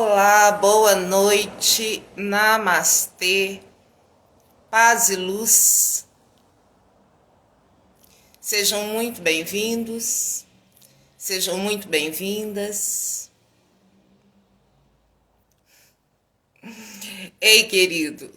Olá, boa noite, namastê, paz e luz. Sejam muito bem-vindos, sejam muito bem-vindas. Ei, querido.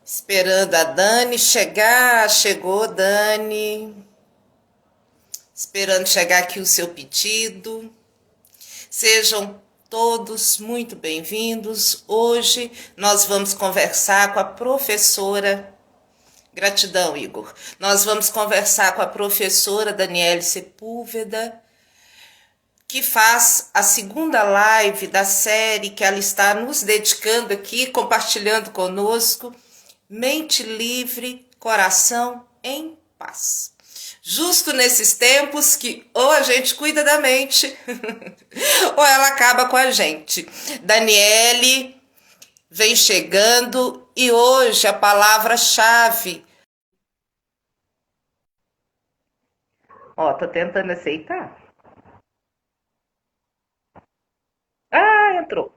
Esperando a Dani chegar. Chegou, Dani. Esperando chegar aqui o seu pedido. Sejam todos muito bem-vindos. Hoje nós vamos conversar com a professora. Gratidão, Igor. Nós vamos conversar com a professora Daniele Sepúlveda, que faz a segunda live da série que ela está nos dedicando aqui, compartilhando conosco. Mente livre, coração em paz. Justo nesses tempos que ou a gente cuida da mente ou ela acaba com a gente. Daniele vem chegando e hoje a palavra-chave. Tô tentando aceitar. Entrou.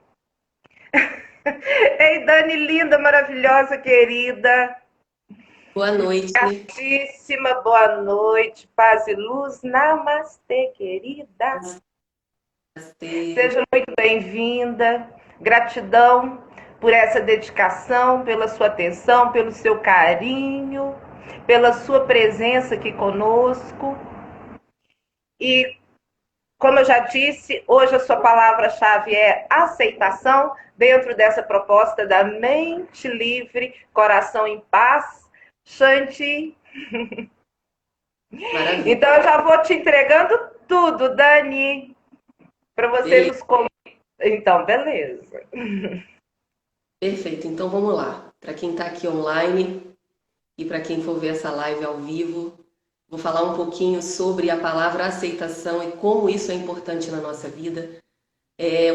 Ei, Dani, linda, maravilhosa, querida. Boa noite. Gratíssima, boa noite, paz e luz. Namastê, querida. Namastê. Seja muito bem-vinda. Gratidão por essa dedicação, pela sua atenção, pelo seu carinho, pela sua presença aqui conosco. E, como eu já disse, hoje a sua palavra-chave é aceitação, dentro dessa proposta da mente livre, coração em paz. Shanti. Maravilha. Então eu já vou te entregando tudo, Dani, para você nos comentar. Então, beleza. Perfeito, então vamos lá. Para quem está aqui online e para quem for ver essa live ao vivo, vou falar um pouquinho sobre a palavra aceitação e como isso é importante na nossa vida.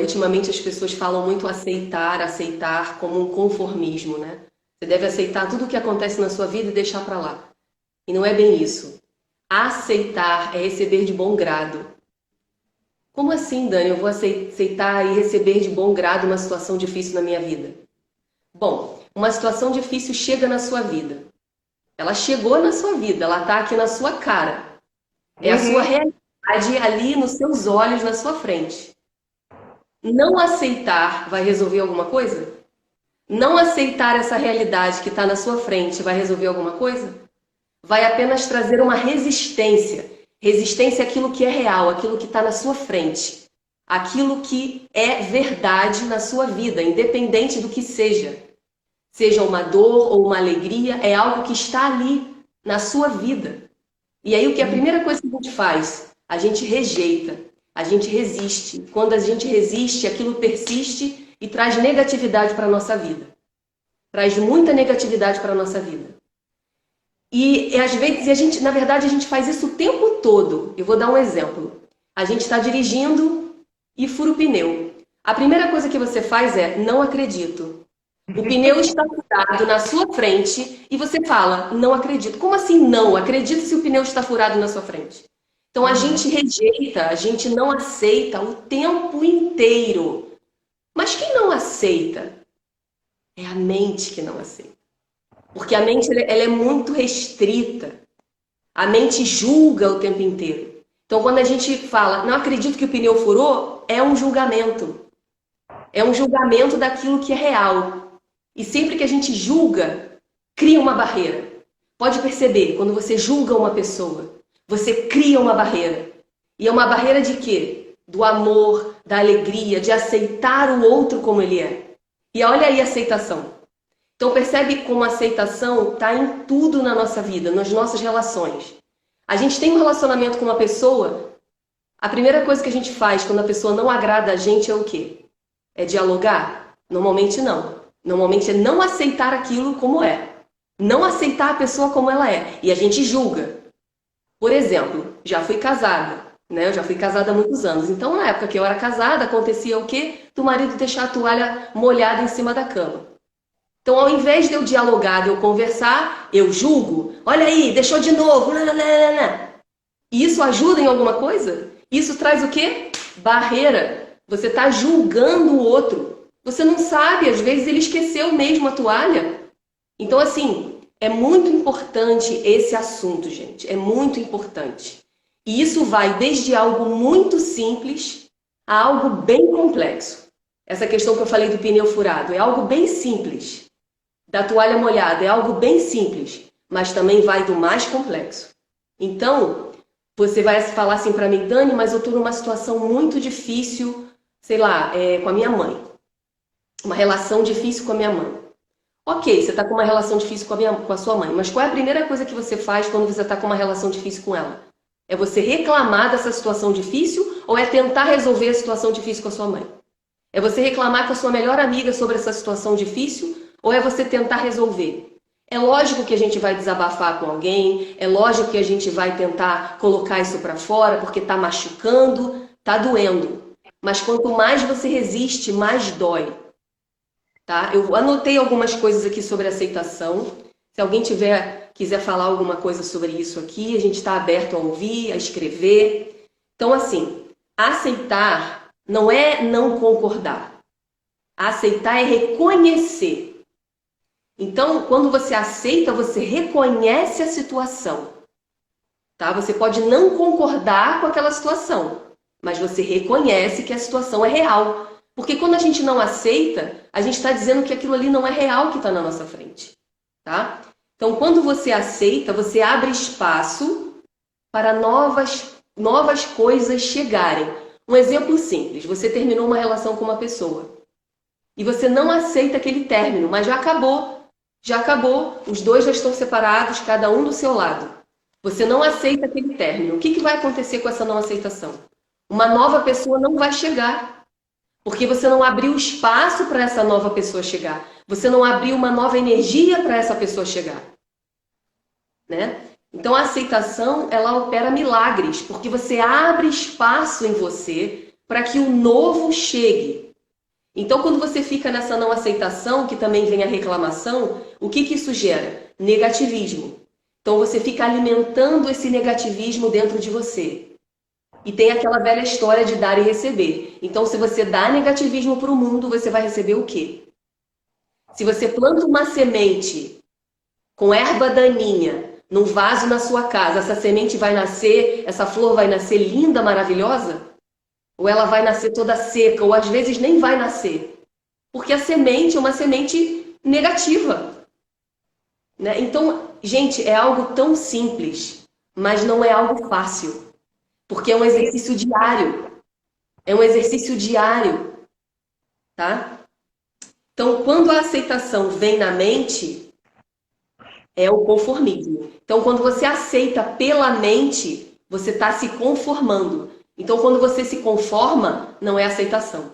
Ultimamente as pessoas falam muito aceitar como um conformismo, né? Você deve aceitar tudo o que acontece na sua vida e deixar para lá. E não é bem isso. Aceitar é receber de bom grado. Como assim, Dani? Eu vou aceitar e receber de bom grado uma situação difícil na minha vida? Bom, uma situação difícil chega na sua vida. Ela chegou na sua vida, ela está aqui na sua cara. É a sua realidade ali nos seus olhos, na sua frente. Não aceitar vai resolver alguma coisa? Não aceitar essa realidade que está na sua frente vai resolver alguma coisa? Vai apenas trazer uma resistência. Resistência àquilo que é real, àquilo que está na sua frente. Aquilo que é verdade na sua vida, independente do que seja. Seja uma dor ou uma alegria, é algo que está ali na sua vida. E aí a primeira coisa que a gente faz? A gente rejeita, a gente resiste. Quando a gente resiste, aquilo persiste e traz negatividade para a nossa vida. Traz muita negatividade para a nossa vida. E às vezes, na verdade, a gente faz isso o tempo todo. Eu vou dar um exemplo. A gente está dirigindo e fura o pneu. A primeira coisa que você faz é, não acredito. O pneu está furado na sua frente e você fala, não acredito. Como assim não? Acredito se o pneu está furado na sua frente. Então a gente rejeita, a gente não aceita o tempo inteiro. Mas quem não aceita? É a mente que não aceita. Porque a mente ela é muito restrita. A mente julga o tempo inteiro. Então quando a gente fala, não acredito que o pneu furou, é um julgamento. É um julgamento daquilo que é real. E sempre que a gente julga, cria uma barreira. Pode perceber, quando você julga uma pessoa, você cria uma barreira. E é uma barreira de quê? Do amor, da alegria, de aceitar o outro como ele é. E olha aí a aceitação. Então percebe como a aceitação está em tudo na nossa vida, nas nossas relações. A gente tem um relacionamento com uma pessoa, a primeira coisa que a gente faz quando a pessoa não agrada a gente é o quê? É dialogar? Normalmente não. Normalmente é não aceitar aquilo como é. Não aceitar a pessoa como ela é. E a gente julga. Por exemplo, já fui casada. né? Eu já fui casada há muitos anos. Então, na época que eu era casada, acontecia o quê? Do marido deixar a toalha molhada em cima da cama. Então, ao invés de eu dialogar, de eu conversar, eu julgo. Olha aí, deixou de novo. E isso ajuda em alguma coisa? Isso traz o quê? Barreira. Você está julgando o outro. Você não sabe, às vezes ele esqueceu mesmo a toalha. Então, assim, é muito importante esse assunto, gente. É muito importante. E isso vai desde algo muito simples a algo bem complexo. Essa questão que eu falei do pneu furado é algo bem simples. Da toalha molhada é algo bem simples, mas também vai do mais complexo. Então, você vai falar assim para mim, Dani, mas eu estou numa situação muito difícil, sei lá, com a minha mãe. Uma relação difícil com a minha mãe. Ok, você está com uma relação difícil com a sua mãe, mas qual é a primeira coisa que você faz quando você está com uma relação difícil com ela? É você reclamar dessa situação difícil ou é tentar resolver a situação difícil com a sua mãe? É você reclamar com a sua melhor amiga sobre essa situação difícil ou é você tentar resolver? É lógico que a gente vai desabafar com alguém, é lógico que a gente vai tentar colocar isso para fora porque está machucando, está doendo. Mas quanto mais você resiste, mais dói. Tá? Eu anotei algumas coisas aqui sobre aceitação. Se alguém quiser falar alguma coisa sobre isso aqui, a gente está aberto a ouvir, a escrever. Então, assim, aceitar não é não concordar. Aceitar é reconhecer. Então, quando você aceita, você reconhece a situação. Tá? Você pode não concordar com aquela situação, mas você reconhece que a situação é real. Porque quando a gente não aceita, a gente está dizendo que aquilo ali não é real que está na nossa frente. Tá? Então, quando você aceita, você abre espaço para novas coisas chegarem. Um exemplo simples, você terminou uma relação com uma pessoa e você não aceita aquele término, mas já acabou, os dois já estão separados, cada um do seu lado. Você não aceita aquele término. O que vai acontecer com essa não aceitação? Uma nova pessoa não vai chegar, porque você não abriu espaço para essa nova pessoa chegar. Você não abriu uma nova energia para essa pessoa chegar. Né? Então, a aceitação, ela opera milagres, porque você abre espaço em você para que o novo chegue. Então, quando você fica nessa não aceitação, que também vem a reclamação, o que isso gera? Negativismo. Então, você fica alimentando esse negativismo dentro de você. E tem aquela velha história de dar e receber. Então, se você dá negativismo para o mundo, você vai receber o quê? Se você planta uma semente com erva daninha num vaso na sua casa, essa semente vai nascer, essa flor vai nascer linda, maravilhosa? Ou ela vai nascer toda seca, ou às vezes nem vai nascer? Porque a semente é uma semente negativa. Né? Então, gente, é algo tão simples, mas não é algo fácil. Porque é um exercício diário. É um exercício diário. Tá? Então, quando a aceitação vem na mente, é o conformismo. Então, quando você aceita pela mente, você está se conformando. Então, quando você se conforma, não é aceitação.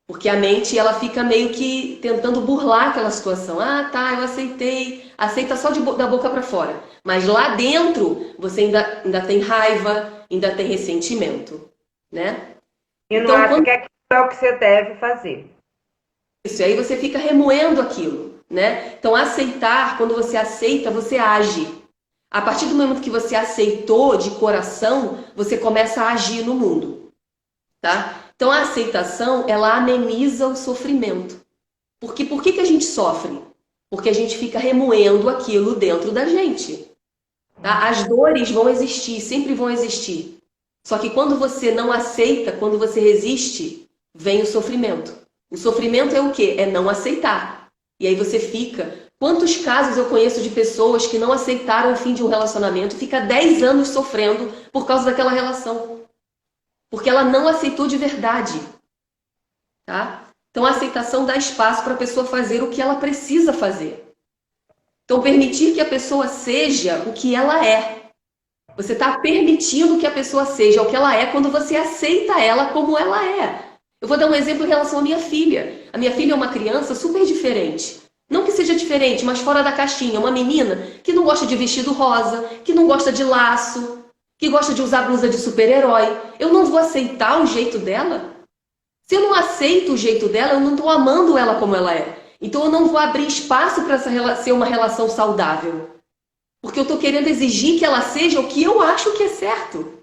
Porque a mente, ela fica meio que tentando burlar aquela situação. Ah, tá, eu aceitei. Aceita só da boca para fora. Mas lá dentro, você ainda tem raiva, ainda tem ressentimento. Né? E não acha que aquilo é o que você deve fazer. Isso, aí você fica remoendo aquilo. Né? Então, aceitar, quando você aceita, você age. A partir do momento que você aceitou de coração, você começa a agir no mundo. Tá? Então, a aceitação, ela ameniza o sofrimento. Porque por que a gente sofre? Porque a gente fica remoendo aquilo dentro da gente. Tá? As dores vão existir, sempre vão existir. Só que quando você não aceita, quando você resiste, vem o sofrimento. O sofrimento é o quê? É não aceitar. E aí você fica... Quantos casos eu conheço de pessoas que não aceitaram o fim de um relacionamento, fica 10 anos sofrendo por causa daquela relação. Porque ela não aceitou de verdade. Tá? Então a aceitação dá espaço para a pessoa fazer o que ela precisa fazer. Então permitir que a pessoa seja o que ela é. Você está permitindo que a pessoa seja o que ela é quando você aceita ela como ela é. Eu vou dar um exemplo em relação à minha filha. A minha filha é uma criança super diferente. Não que seja diferente, mas fora da caixinha. Uma menina que não gosta de vestido rosa, que não gosta de laço, que gosta de usar blusa de super-herói. Eu não vou aceitar o jeito dela? Se eu não aceito o jeito dela, eu não estou amando ela como ela é. Então eu não vou abrir espaço para essa ser uma relação saudável. Porque eu estou querendo exigir que ela seja o que eu acho que é certo.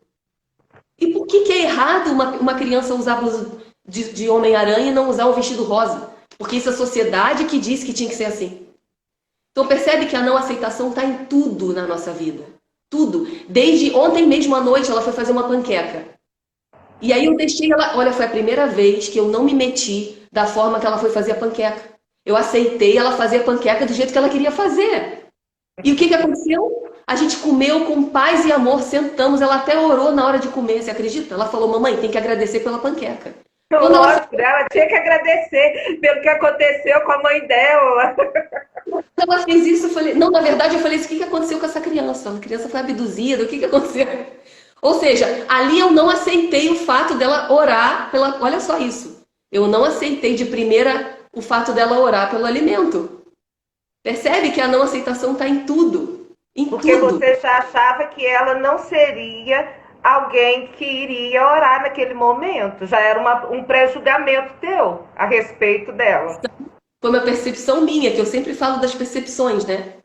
E por que é errado uma criança usar blusa de Homem-Aranha e não usar um vestido rosa? Porque isso é a sociedade que disse que tinha que ser assim. Então percebe que a não aceitação está em tudo na nossa vida. Tudo. Desde ontem mesmo à noite ela foi fazer uma panqueca. E aí eu deixei ela... Olha, foi a primeira vez que eu não me meti da forma que ela foi fazer a panqueca. Eu aceitei ela fazer a panqueca do jeito que ela queria fazer. E o que aconteceu? A gente comeu com paz e amor, sentamos, ela até orou na hora de comer, você acredita? Ela falou, mamãe, tem que agradecer pela panqueca. Quando ela tinha que agradecer pelo que aconteceu com a mãe dela. Quando ela fez isso, eu falei... Não, na verdade, eu falei, o que aconteceu com essa criança? A criança foi abduzida, o que aconteceu? Ou seja, ali eu não aceitei o fato dela orar pela... Olha só isso. Eu não aceitei de primeira o fato dela orar pelo alimento. Percebe que a não aceitação está em tudo. Porque você já achava que ela não seria alguém que iria orar naquele momento. Já era um pré-julgamento teu a respeito dela. Foi uma percepção minha, que eu sempre falo das percepções, né?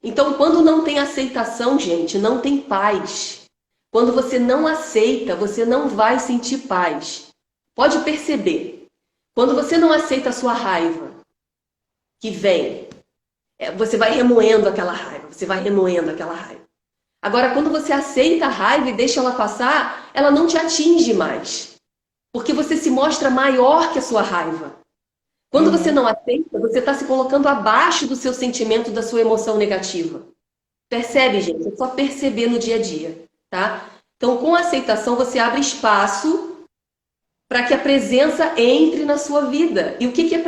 Então, quando não tem aceitação, gente, não tem paz. Quando você não aceita, você não vai sentir paz. Pode perceber. Quando você não aceita a sua raiva, que vem, você vai remoendo aquela raiva, você vai remoendo aquela raiva. Agora, quando você aceita a raiva e deixa ela passar, ela não te atinge mais. Porque você se mostra maior que a sua raiva. Quando você não aceita, você está se colocando abaixo do seu sentimento, da sua emoção negativa. Percebe, gente? É só perceber no dia a dia, tá? Então, com a aceitação, você abre espaço para que a presença entre na sua vida. E o que é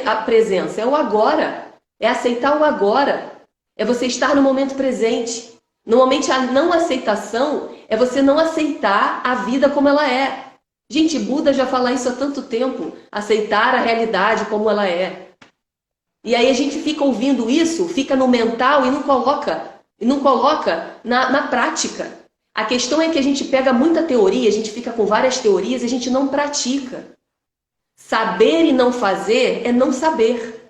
a presença? É o agora. É aceitar o agora. É você estar no momento presente. Normalmente, a não aceitação é você não aceitar a vida como ela é. Gente, Buda já fala isso há tanto tempo. Aceitar a realidade como ela é. E aí a gente fica ouvindo isso, fica no mental e não coloca na prática. A questão é que a gente pega muita teoria, a gente fica com várias teorias e a gente não pratica. Saber e não fazer é não saber.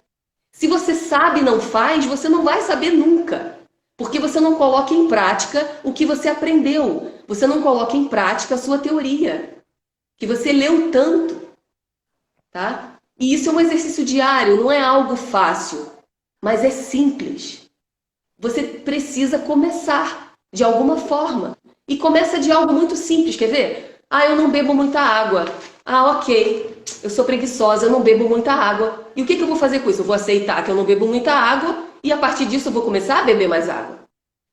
Se você sabe e não faz, você não vai saber nunca. Porque você não coloca em prática o que você aprendeu. Você não coloca em prática a sua teoria. Que você leu tanto. Tá? E isso é um exercício diário, não é algo fácil. Mas é simples. Você precisa começar de alguma forma. E começa de algo muito simples, quer ver? Ah, eu não bebo muita água. Ah, ok. Eu sou preguiçosa, eu não bebo muita água. E o que eu vou fazer com isso? Eu vou aceitar que eu não bebo muita água e a partir disso eu vou começar a beber mais água.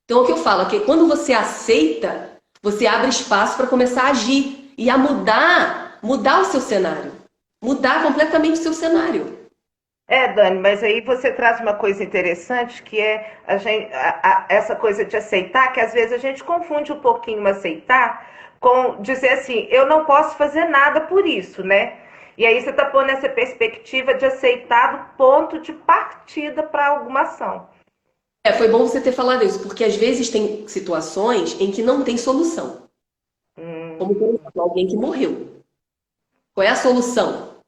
Então o que eu falo é que quando você aceita, você abre espaço para começar a agir e a mudar o seu cenário. Mudar completamente o seu cenário. Dani, mas aí você traz uma coisa interessante que é essa coisa de aceitar, que às vezes a gente confunde um pouquinho aceitar com dizer assim, eu não posso fazer nada por isso, né? E aí você está pondo essa perspectiva de aceitar do ponto de partida para alguma ação. Foi bom você ter falado isso, porque às vezes tem situações em que não tem solução. Como, por exemplo, alguém que morreu. Qual é a solução?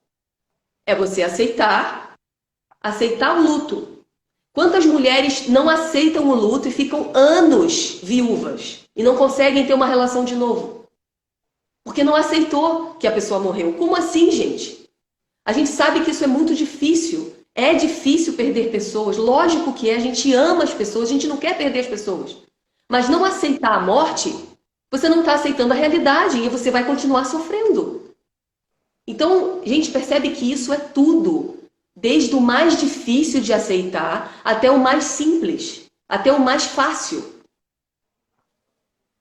É você aceitar o luto. Quantas mulheres não aceitam o luto e ficam anos viúvas e não conseguem ter uma relação de novo? Porque não aceitou que a pessoa morreu. Como assim, gente? A gente sabe que isso é muito difícil. É difícil perder pessoas. Lógico que é. A gente ama as pessoas, a gente não quer perder as pessoas. Mas não aceitar a morte, você não está aceitando a realidade e você vai continuar sofrendo. Então, a gente percebe que isso é tudo. Desde o mais difícil de aceitar até o mais simples, até o mais fácil.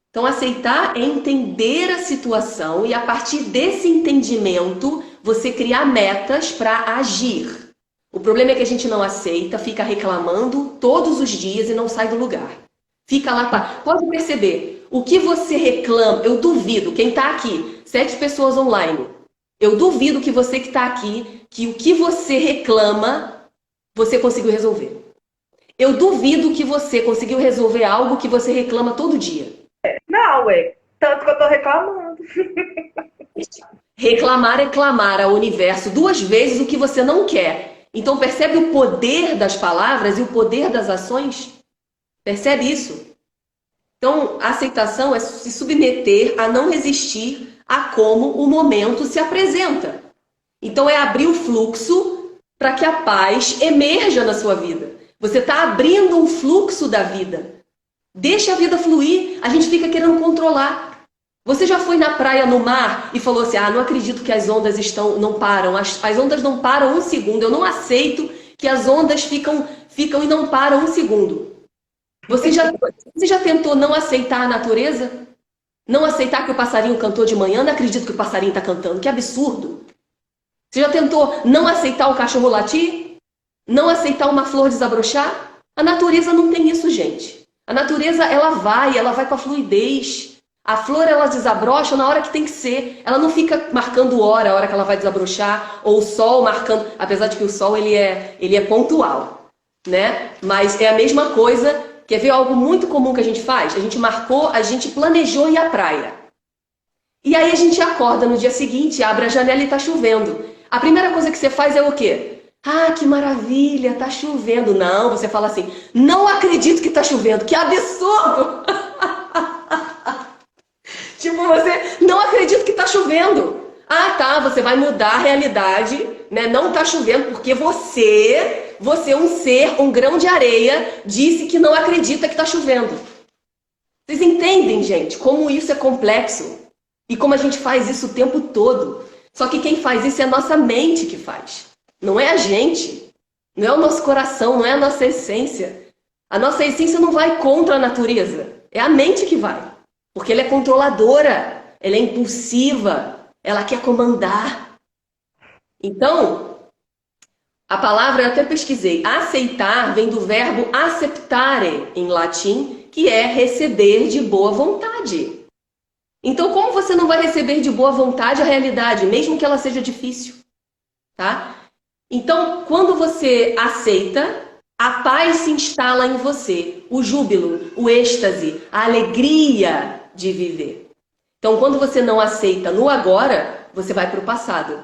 Então, aceitar é entender a situação e, a partir desse entendimento, você criar metas para agir. O problema é que a gente não aceita, fica reclamando todos os dias e não sai do lugar. Fica lá, pode perceber, o que você reclama, eu duvido, quem está aqui, 7 pessoas online, eu duvido que você que está aqui, que o que você reclama, você conseguiu resolver. Eu duvido que você conseguiu resolver algo que você reclama todo dia. Não, Tanto que eu tô reclamando. Reclamar é clamar ao universo 2 vezes o que você não quer. Então percebe o poder das palavras e o poder das ações? Percebe isso? Então, a aceitação é se submeter a não resistir a como o momento se apresenta. Então, é abrir o fluxo para que a paz emerja na sua vida. Você está abrindo um fluxo da vida. Deixa a vida fluir. A gente fica querendo controlar. Você já foi na praia, no mar, e falou assim, não acredito que as ondas não param. As ondas não param 1 segundo. Eu não aceito que as ondas ficam e não param 1 segundo. Você já tentou não aceitar a natureza? Não aceitar que o passarinho cantou de manhã? Não acredito que o passarinho está cantando. Que absurdo! Você já tentou não aceitar o cachorro latir? Não aceitar uma flor desabrochar? A natureza não tem isso, gente. A natureza, ela vai com a fluidez. A flor, ela desabrocha na hora que tem que ser. Ela não fica marcando a hora que ela vai desabrochar, ou o sol marcando, apesar de que o sol ele é pontual, né? Mas é a mesma coisa. Quer ver algo muito comum que a gente faz? A gente marcou, a gente planejou ir à praia. E aí a gente acorda no dia seguinte, abre a janela e está chovendo. A primeira coisa que você faz é o quê? Que maravilha, tá chovendo. Não, você fala assim, não acredito que tá chovendo, que absurdo! Tipo, você não acredita que tá chovendo. Você vai mudar a realidade, né? Não tá chovendo porque você é um ser, um grão de areia, disse que não acredita que tá chovendo. Vocês entendem, gente, como isso é complexo? E como a gente faz isso o tempo todo? Só que quem faz isso é a nossa mente que faz. Não é a gente. Não é o nosso coração, não é a nossa essência. A nossa essência não vai contra a natureza. É a mente que vai. Porque ela é controladora, ela é impulsiva, ela quer comandar. Então, a palavra, eu até pesquisei, aceitar vem do verbo acceptare, em latim, que é receber de boa vontade. Então, como você não vai receber de boa vontade a realidade, mesmo que ela seja difícil? Tá? Então, quando você aceita, a paz se instala em você, o júbilo, o êxtase, a alegria de viver. Então, quando você não aceita no agora, você vai para o passado.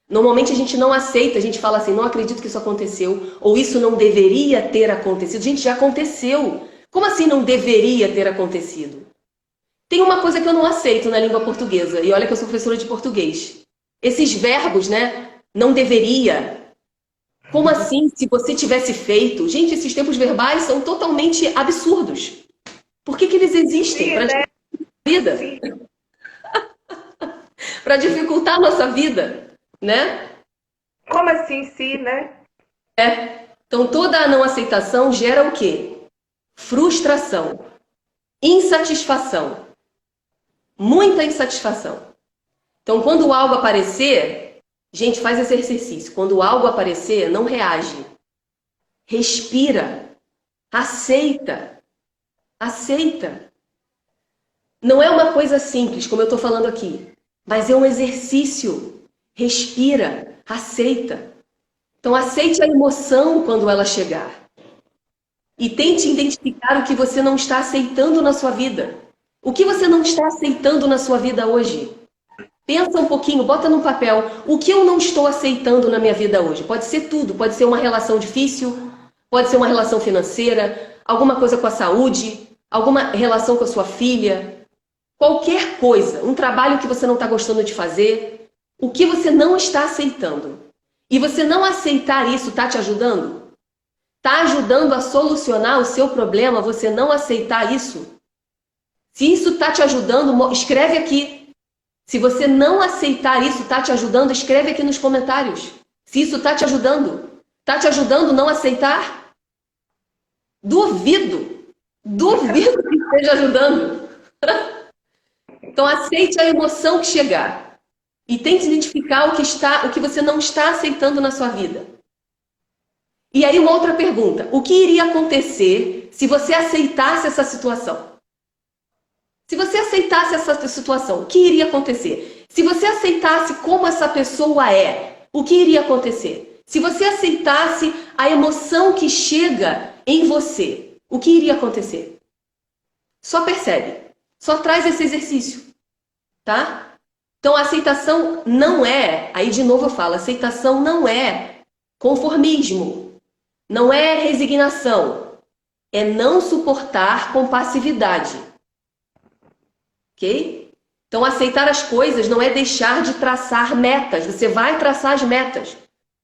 Normalmente a gente não aceita, a gente fala assim, não acredito que isso aconteceu, ou isso não deveria ter acontecido. Gente, já aconteceu. Como assim não deveria ter acontecido? Tem uma coisa que eu não aceito na língua portuguesa, e olha que eu sou professora de português. Esses verbos, né? Não deveria. Como assim, se você tivesse feito? Gente, esses tempos verbais são totalmente absurdos. Por que eles existem? Para dificultar a vida. Para dificultar a nossa vida, né? Como assim, né? Então, toda a não aceitação gera o quê? Frustração, insatisfação, muita insatisfação. Então, quando algo aparecer, gente, faz esse exercício. Quando algo aparecer, não reage. Respira. Aceita. Aceita. Não é uma coisa simples, como eu estou falando aqui, mas é um exercício. Respira. Aceita. Então, aceite a emoção quando ela chegar. E tente identificar o que você não está aceitando na sua vida. O que você não está aceitando na sua vida hoje? Pensa um pouquinho, bota no papel. O que eu não estou aceitando na minha vida hoje? Pode ser tudo. Pode ser uma relação difícil, pode ser uma relação financeira, alguma coisa com a saúde, alguma relação com a sua filha. Qualquer coisa, um trabalho que você não está gostando de fazer. O que você não está aceitando. E você não aceitar isso está te ajudando? Está ajudando a solucionar o seu problema, você não aceitar isso? Se isso está te ajudando, escreve aqui. Se você não aceitar isso, está te ajudando, escreve aqui nos comentários. Se isso está te ajudando não aceitar? Duvido que esteja ajudando. Então aceite a emoção que chegar e tente identificar o que você não está aceitando na sua vida. E aí uma outra pergunta, o que iria acontecer se você aceitasse essa situação? Se você aceitasse essa situação, o que iria acontecer? Se você aceitasse como essa pessoa é, o que iria acontecer? Se você aceitasse a emoção que chega em você, o que iria acontecer? Só percebe. Só traz esse exercício, tá? Então, a aceitação não é, aí de novo eu falo, aceitação não é conformismo, não é resignação, é não suportar com passividade, ok? Então, aceitar as coisas não é deixar de traçar metas, você vai traçar as metas,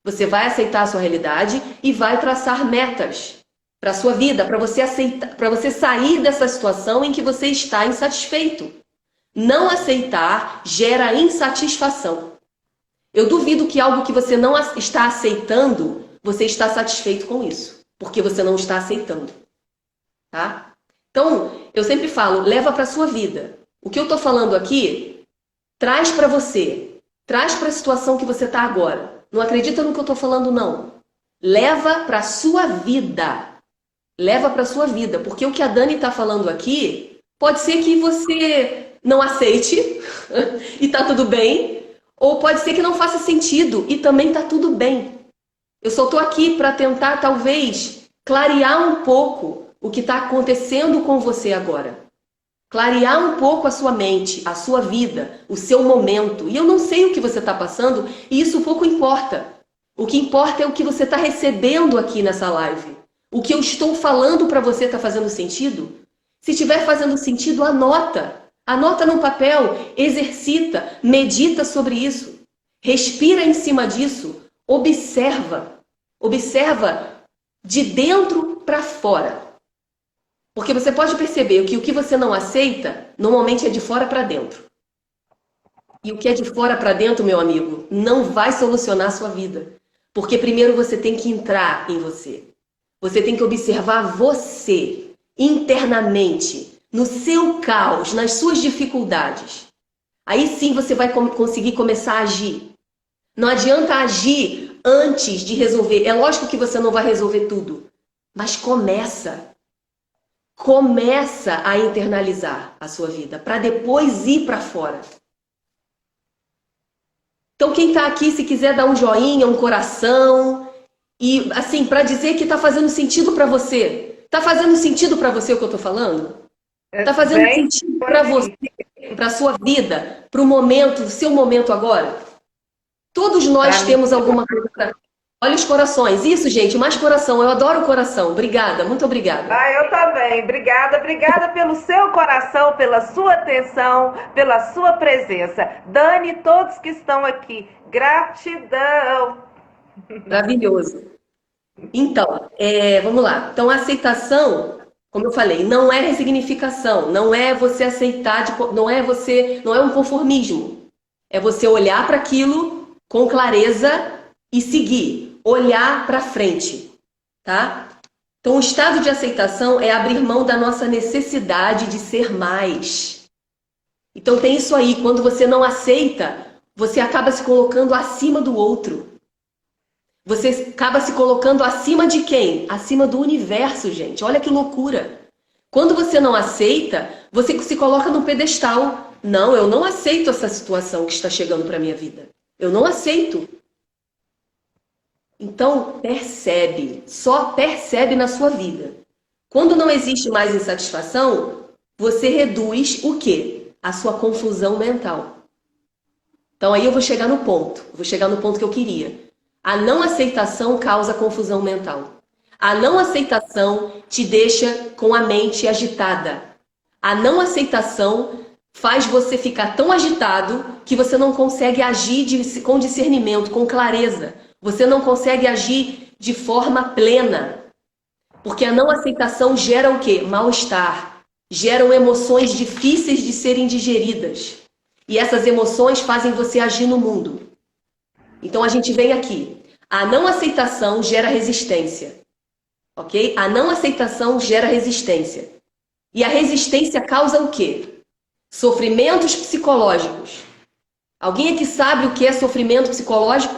você vai aceitar a sua realidade e vai traçar metas para a sua vida, para você aceitar, para você sair dessa situação em que você está insatisfeito. Não aceitar gera insatisfação. Eu duvido que algo que você não está aceitando, você está satisfeito com isso, porque você não está aceitando, tá? Então, eu sempre falo, leva para a sua vida. O que eu estou falando aqui, traz para você, traz para a situação que você está agora. Não acredita no que eu estou falando, não. Leva para a sua vida. Leva para a sua vida, porque o que a Dani está falando aqui, pode ser que você não aceite e tá tudo bem, ou pode ser que não faça sentido e também tá tudo bem. Eu só estou aqui para tentar, talvez, clarear um pouco o que está acontecendo com você agora. Clarear um pouco a sua mente, a sua vida, o seu momento. E eu não sei o que você está passando e isso pouco importa. O que importa é o que você está recebendo aqui nessa live. O que eu estou falando para você está fazendo sentido? Se estiver fazendo sentido, anota. Anota no papel, exercita, medita sobre isso. Respira em cima disso. Observa. Observa de dentro para fora. Porque você pode perceber que o que você não aceita, normalmente é de fora para dentro. E o que é de fora para dentro, meu amigo, não vai solucionar a sua vida. Porque primeiro você tem que entrar em você. Você tem que observar você internamente, no seu caos, nas suas dificuldades. Aí sim você vai conseguir começar a agir. Não adianta agir antes de resolver. É lógico que você não vai resolver tudo, mas começa a internalizar a sua vida, para depois ir para fora. Então quem está aqui, se quiser dar um joinha, um coração, e assim, para dizer que está fazendo sentido para você. Está fazendo sentido para você o que eu estou falando? Está fazendo sentido para você, para a sua vida, para o momento, o seu momento agora? Todos nós temos alguma coisa. Olha os corações. Isso, gente, mais coração. Eu adoro o coração. Obrigada, muito obrigada. Eu também. Obrigada pelo seu coração, pela sua atenção, pela sua presença. Dani, todos que estão aqui, gratidão. Maravilhoso. Então, vamos lá. Então, a aceitação, como eu falei, não é resignificação, não é você aceitar, não é um conformismo. É você olhar para aquilo com clareza e seguir, olhar para frente, tá? Então, o estado de aceitação é abrir mão da nossa necessidade de ser mais. Então, tem isso aí, quando você não aceita, você acaba se colocando acima do outro. Você acaba se colocando acima de quem? Acima do universo, gente. Olha que loucura. Quando você não aceita, você se coloca no pedestal. Não, eu não aceito essa situação que está chegando para a minha vida. Eu não aceito. Então, percebe. Só percebe na sua vida. Quando não existe mais insatisfação, você reduz o quê? A sua confusão mental. Então, aí eu vou chegar no ponto. Vou chegar no ponto que eu queria. A não aceitação causa confusão mental. A não aceitação te deixa com a mente agitada. A não aceitação faz você ficar tão agitado que você não consegue agir com discernimento, com clareza. Você não consegue agir de forma plena. Porque a não aceitação gera o quê? Mal-estar. Geram emoções difíceis de serem digeridas. E essas emoções fazem você agir no mundo. Então a gente vem aqui. A não aceitação gera resistência. Ok? A não aceitação gera resistência. E a resistência causa o quê? Sofrimentos psicológicos. Alguém aqui sabe o que é sofrimento psicológico?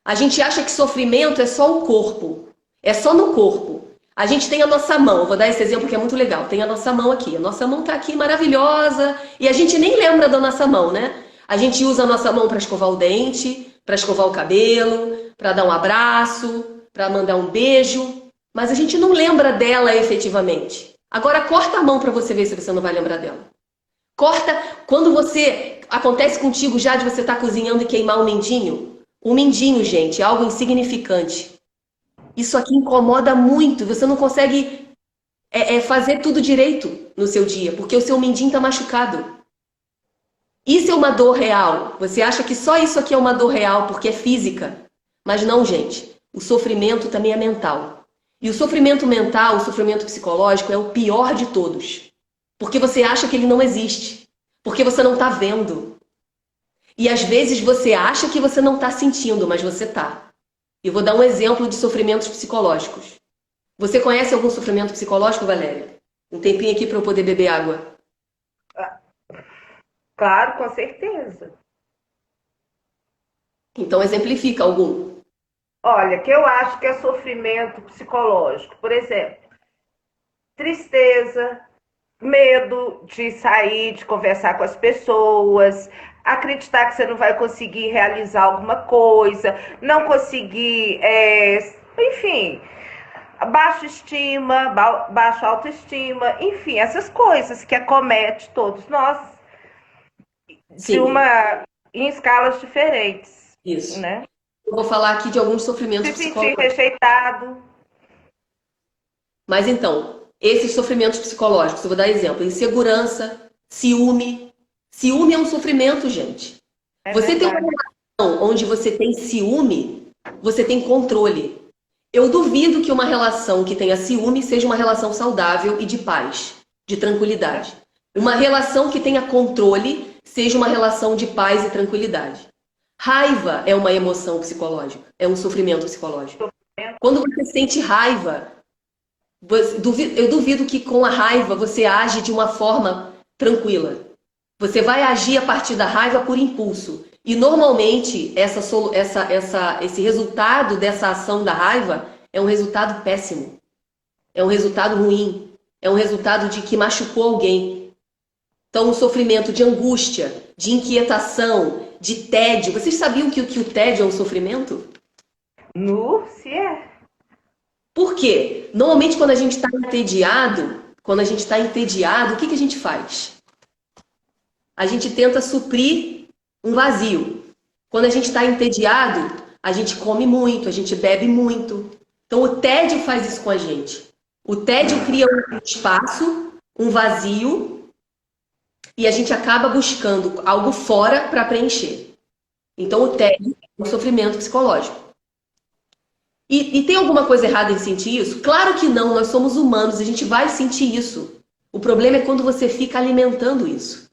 A gente acha que sofrimento é só o corpo. É só no corpo. A gente tem a nossa mão. Vou dar esse exemplo que é muito legal. Tem a nossa mão aqui. A nossa mão está aqui maravilhosa. E a gente nem lembra da nossa mão, né? A gente usa a nossa mão para escovar o dente, para escovar o cabelo, para dar um abraço, para mandar um beijo. Mas a gente não lembra dela efetivamente. Agora corta a mão para você ver se você não vai lembrar dela. Corta quando você... Acontece contigo já de você estar cozinhando e queimar um mindinho? Um mindinho, gente, é algo insignificante. Isso aqui incomoda muito. Você não consegue fazer tudo direito no seu dia, porque o seu mindinho está machucado. Isso é uma dor real. Você acha que só isso aqui é uma dor real porque é física. Mas não, gente. O sofrimento também é mental. E o sofrimento mental, o sofrimento psicológico é o pior de todos. Porque você acha que ele não existe. Porque você não está vendo. E às vezes você acha que você não está sentindo, mas você está. Eu vou dar um exemplo de sofrimentos psicológicos. Você conhece algum sofrimento psicológico, Valéria? Um tempinho aqui para eu poder beber água. Claro, com certeza. Então exemplifica algum. Olha, que eu acho que é sofrimento psicológico. Por exemplo, tristeza, medo de sair, de conversar com as pessoas, acreditar que você não vai conseguir realizar alguma coisa, não conseguir, enfim, baixa estima, baixa autoestima, enfim, essas coisas que acomete todos nós Sim. em escalas diferentes. Isso. Né? Eu vou falar aqui de alguns sofrimentos Se sentir psicológicos. rejeitado. Mas então, esses sofrimentos psicológicos, eu vou dar exemplo: insegurança, ciúme. Ciúme é um sofrimento, gente. Você tem uma relação onde você tem ciúme, você tem controle. Eu duvido que uma relação que tenha ciúme seja uma relação saudável e de paz, de tranquilidade. Uma relação que tenha controle seja uma relação de paz e tranquilidade. Raiva é uma emoção psicológica, é um sofrimento psicológico. Quando você sente raiva, eu duvido que com a raiva você age de uma forma tranquila. Você vai agir a partir da raiva por impulso. E normalmente esse resultado dessa ação da raiva é um resultado péssimo. É um resultado ruim. É um resultado de que machucou alguém. Então, um sofrimento de angústia, de inquietação, de tédio. Vocês sabiam que o tédio é um sofrimento? Se é. Por quê? Normalmente quando a gente está entediado, o que a gente faz? A gente tenta suprir um vazio. Quando a gente está entediado, a gente come muito, a gente bebe muito. Então o tédio faz isso com a gente. O tédio cria um espaço, um vazio, e a gente acaba buscando algo fora para preencher. Então o tédio é um sofrimento psicológico. E tem alguma coisa errada em sentir isso? Claro que não, nós somos humanos, a gente vai sentir isso. O problema é quando você fica alimentando isso.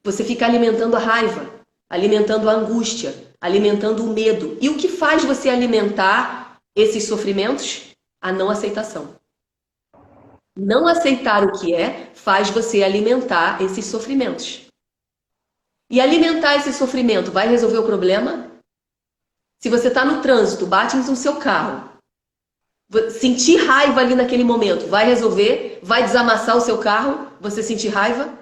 Você fica alimentando a raiva, alimentando a angústia, alimentando o medo. E o que faz você alimentar esses sofrimentos? A não aceitação. Não aceitar o que é faz você alimentar esses sofrimentos. E alimentar esse sofrimento vai resolver o problema? Se você está no trânsito, bate no seu carro, sentir raiva ali naquele momento, vai resolver? Vai desamassar o seu carro? Você sentir raiva?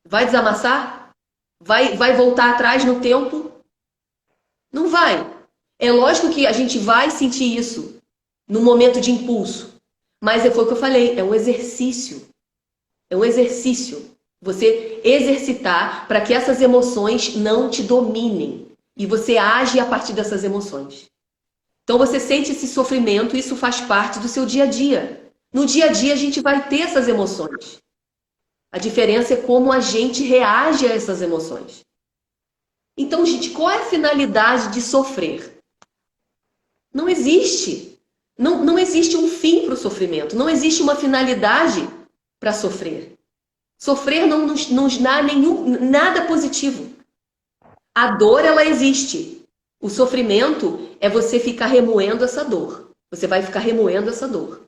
Vai desamassar? Vai voltar atrás no tempo? Não vai. É lógico que a gente vai sentir isso no momento de impulso. Mas foi o que eu falei, é um exercício. É um exercício. Você exercitar para que essas emoções não te dominem. E você age a partir dessas emoções. Então você sente esse sofrimento, isso faz parte do seu dia a dia. No dia a dia a gente vai ter essas emoções. A diferença é como a gente reage a essas emoções. Então, gente, qual é a finalidade de sofrer? Não existe. Não existe um fim para o sofrimento. Não existe uma finalidade para sofrer. Sofrer não nos dá nada positivo. A dor, ela existe. O sofrimento é você ficar remoendo essa dor. Você vai ficar remoendo essa dor.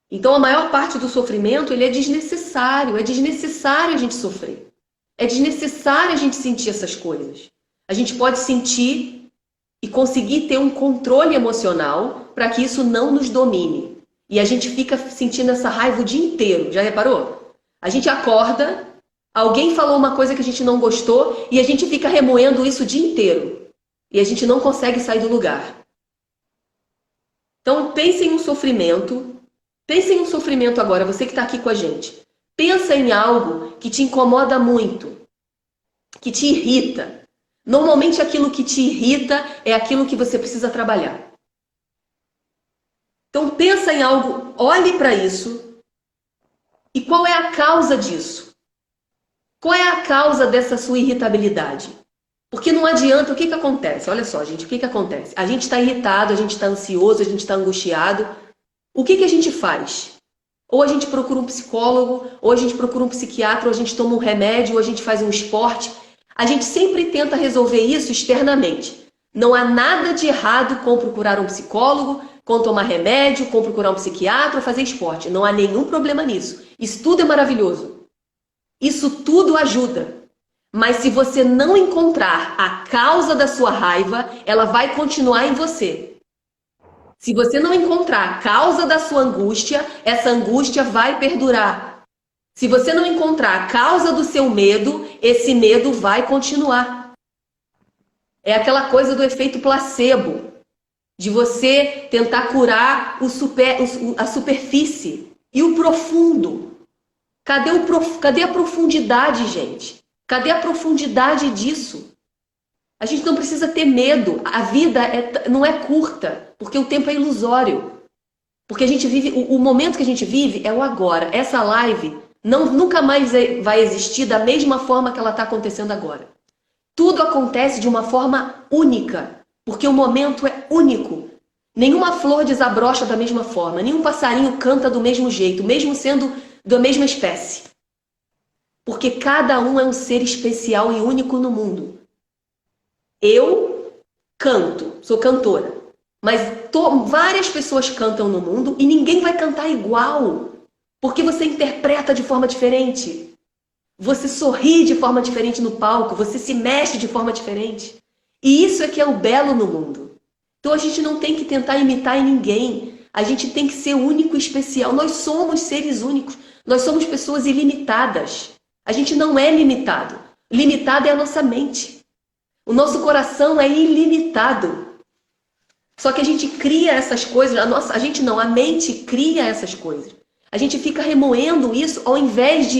Então, a maior parte do sofrimento, ele é desnecessário. É desnecessário a gente sofrer. É desnecessário a gente sentir essas coisas. A gente pode sentir e conseguir ter um controle emocional para que isso não nos domine. E a gente fica sentindo essa raiva o dia inteiro. Já reparou? A gente acorda... Alguém falou uma coisa que a gente não gostou e a gente fica remoendo isso o dia inteiro. E a gente não consegue sair do lugar. Então, pense em um sofrimento Pensa em um sofrimento agora, você que está aqui com a gente. Pensa em algo que te incomoda muito, que te irrita. Normalmente aquilo que te irrita é aquilo que você precisa trabalhar. Então pensa em algo, olhe para isso. E qual é a causa disso? Qual é a causa dessa sua irritabilidade? Porque não adianta, o que acontece? Olha só, gente, o que acontece? A gente está irritado, a gente está ansioso, a gente está angustiado. O que a gente faz? Ou a gente procura um psicólogo, ou a gente procura um psiquiatra, ou a gente toma um remédio, ou a gente faz um esporte. A gente sempre tenta resolver isso externamente. Não há nada de errado com procurar um psicólogo, com tomar remédio, com procurar um psiquiatra ou fazer esporte. Não há nenhum problema nisso. Isso tudo é maravilhoso. Isso tudo ajuda. Mas se você não encontrar a causa da sua raiva, ela vai continuar em você. Se você não encontrar a causa da sua angústia, essa angústia vai perdurar. Se você não encontrar a causa do seu medo, esse medo vai continuar. É aquela coisa do efeito placebo, de você tentar curar a superfície e o profundo. Cadê a profundidade, gente? Cadê a profundidade disso? A gente não precisa ter medo. A vida não é curta, porque o tempo é ilusório. Porque a gente vive, o momento que a gente vive é o agora. Essa live nunca mais vai existir da mesma forma que ela está acontecendo agora. Tudo acontece de uma forma única, porque o momento é único. Nenhuma flor desabrocha da mesma forma, nenhum passarinho canta do mesmo jeito, mesmo sendo da mesma espécie. Porque cada um é um ser especial e único no mundo. Eu canto, sou cantora, mas várias pessoas cantam no mundo e ninguém vai cantar igual, porque você interpreta de forma diferente. Você sorri de forma diferente no palco, você se mexe de forma diferente. E isso é que é o belo no mundo. Então a gente não tem que tentar imitar em ninguém. A gente tem que ser único e especial. Nós somos seres únicos. Nós somos pessoas ilimitadas. A gente não é limitado. Limitado é a nossa mente. O nosso coração é ilimitado. Só que a gente cria essas coisas. A mente cria essas coisas. A gente fica remoendo isso ao invés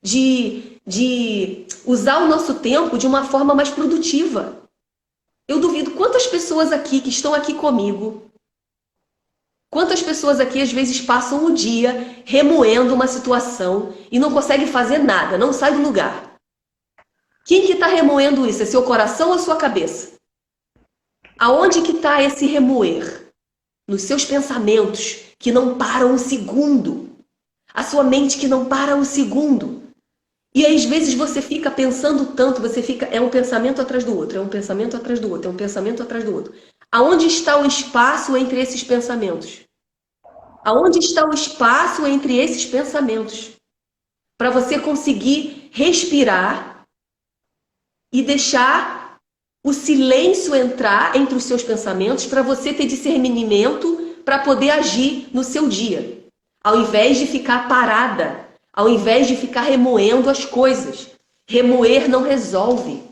de usar o nosso tempo de uma forma mais produtiva. Eu duvido quantas pessoas aqui que estão aqui comigo, quantas pessoas aqui às vezes passam o dia remoendo uma situação e não conseguem fazer nada, não sai do lugar. Quem que está remoendo isso? É seu coração ou sua cabeça? Aonde que está esse remoer? Nos seus pensamentos que não param um segundo. A sua mente que não para um segundo. E às vezes você fica pensando tanto, é um pensamento atrás do outro, é um pensamento atrás do outro, é um pensamento atrás do outro. Aonde está o espaço entre esses pensamentos? Aonde está o espaço entre esses pensamentos? Para você conseguir respirar e deixar o silêncio entrar entre os seus pensamentos para você ter discernimento para poder agir no seu dia. Ao invés de ficar parada. Ao invés de ficar remoendo as coisas. Remoer não resolve.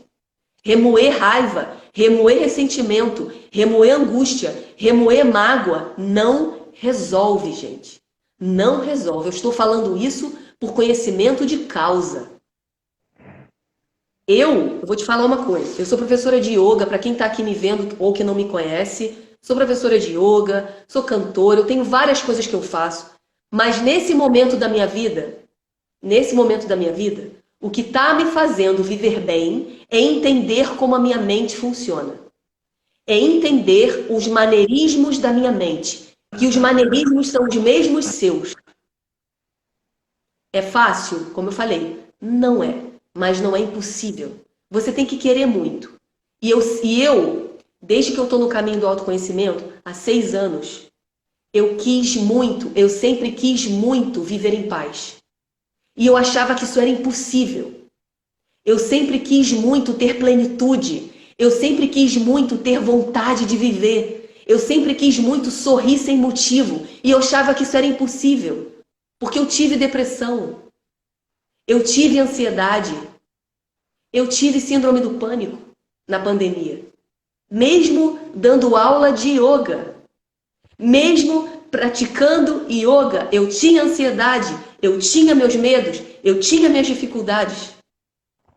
Remoer raiva, remoer ressentimento, remoer angústia, remoer mágoa, não resolve, gente. Não resolve. Eu estou falando isso por conhecimento de causa. Eu vou te falar uma coisa. Eu sou professora de yoga, para quem está aqui me vendo ou que não me conhece. Sou professora de yoga, sou cantora, eu tenho várias coisas que eu faço. Mas nesse momento da minha vida, o que está me fazendo viver bem é entender como a minha mente funciona. É entender os maneirismos da minha mente. Que os maneirismos são os mesmos seus. É fácil? Como eu falei, não é. Mas não é impossível. Você tem que querer muito. E eu desde que eu estou no caminho do autoconhecimento, há 6 anos, eu sempre quis muito viver em paz. E eu achava que isso era impossível. Eu sempre quis muito ter plenitude. Eu sempre quis muito ter vontade de viver. Eu sempre quis muito sorrir sem motivo. E eu achava que isso era impossível. Porque eu tive depressão. Eu tive ansiedade. Eu tive síndrome do pânico na pandemia. Mesmo dando aula de yoga. Mesmo praticando yoga, eu tinha ansiedade, eu tinha meus medos, eu tinha minhas dificuldades.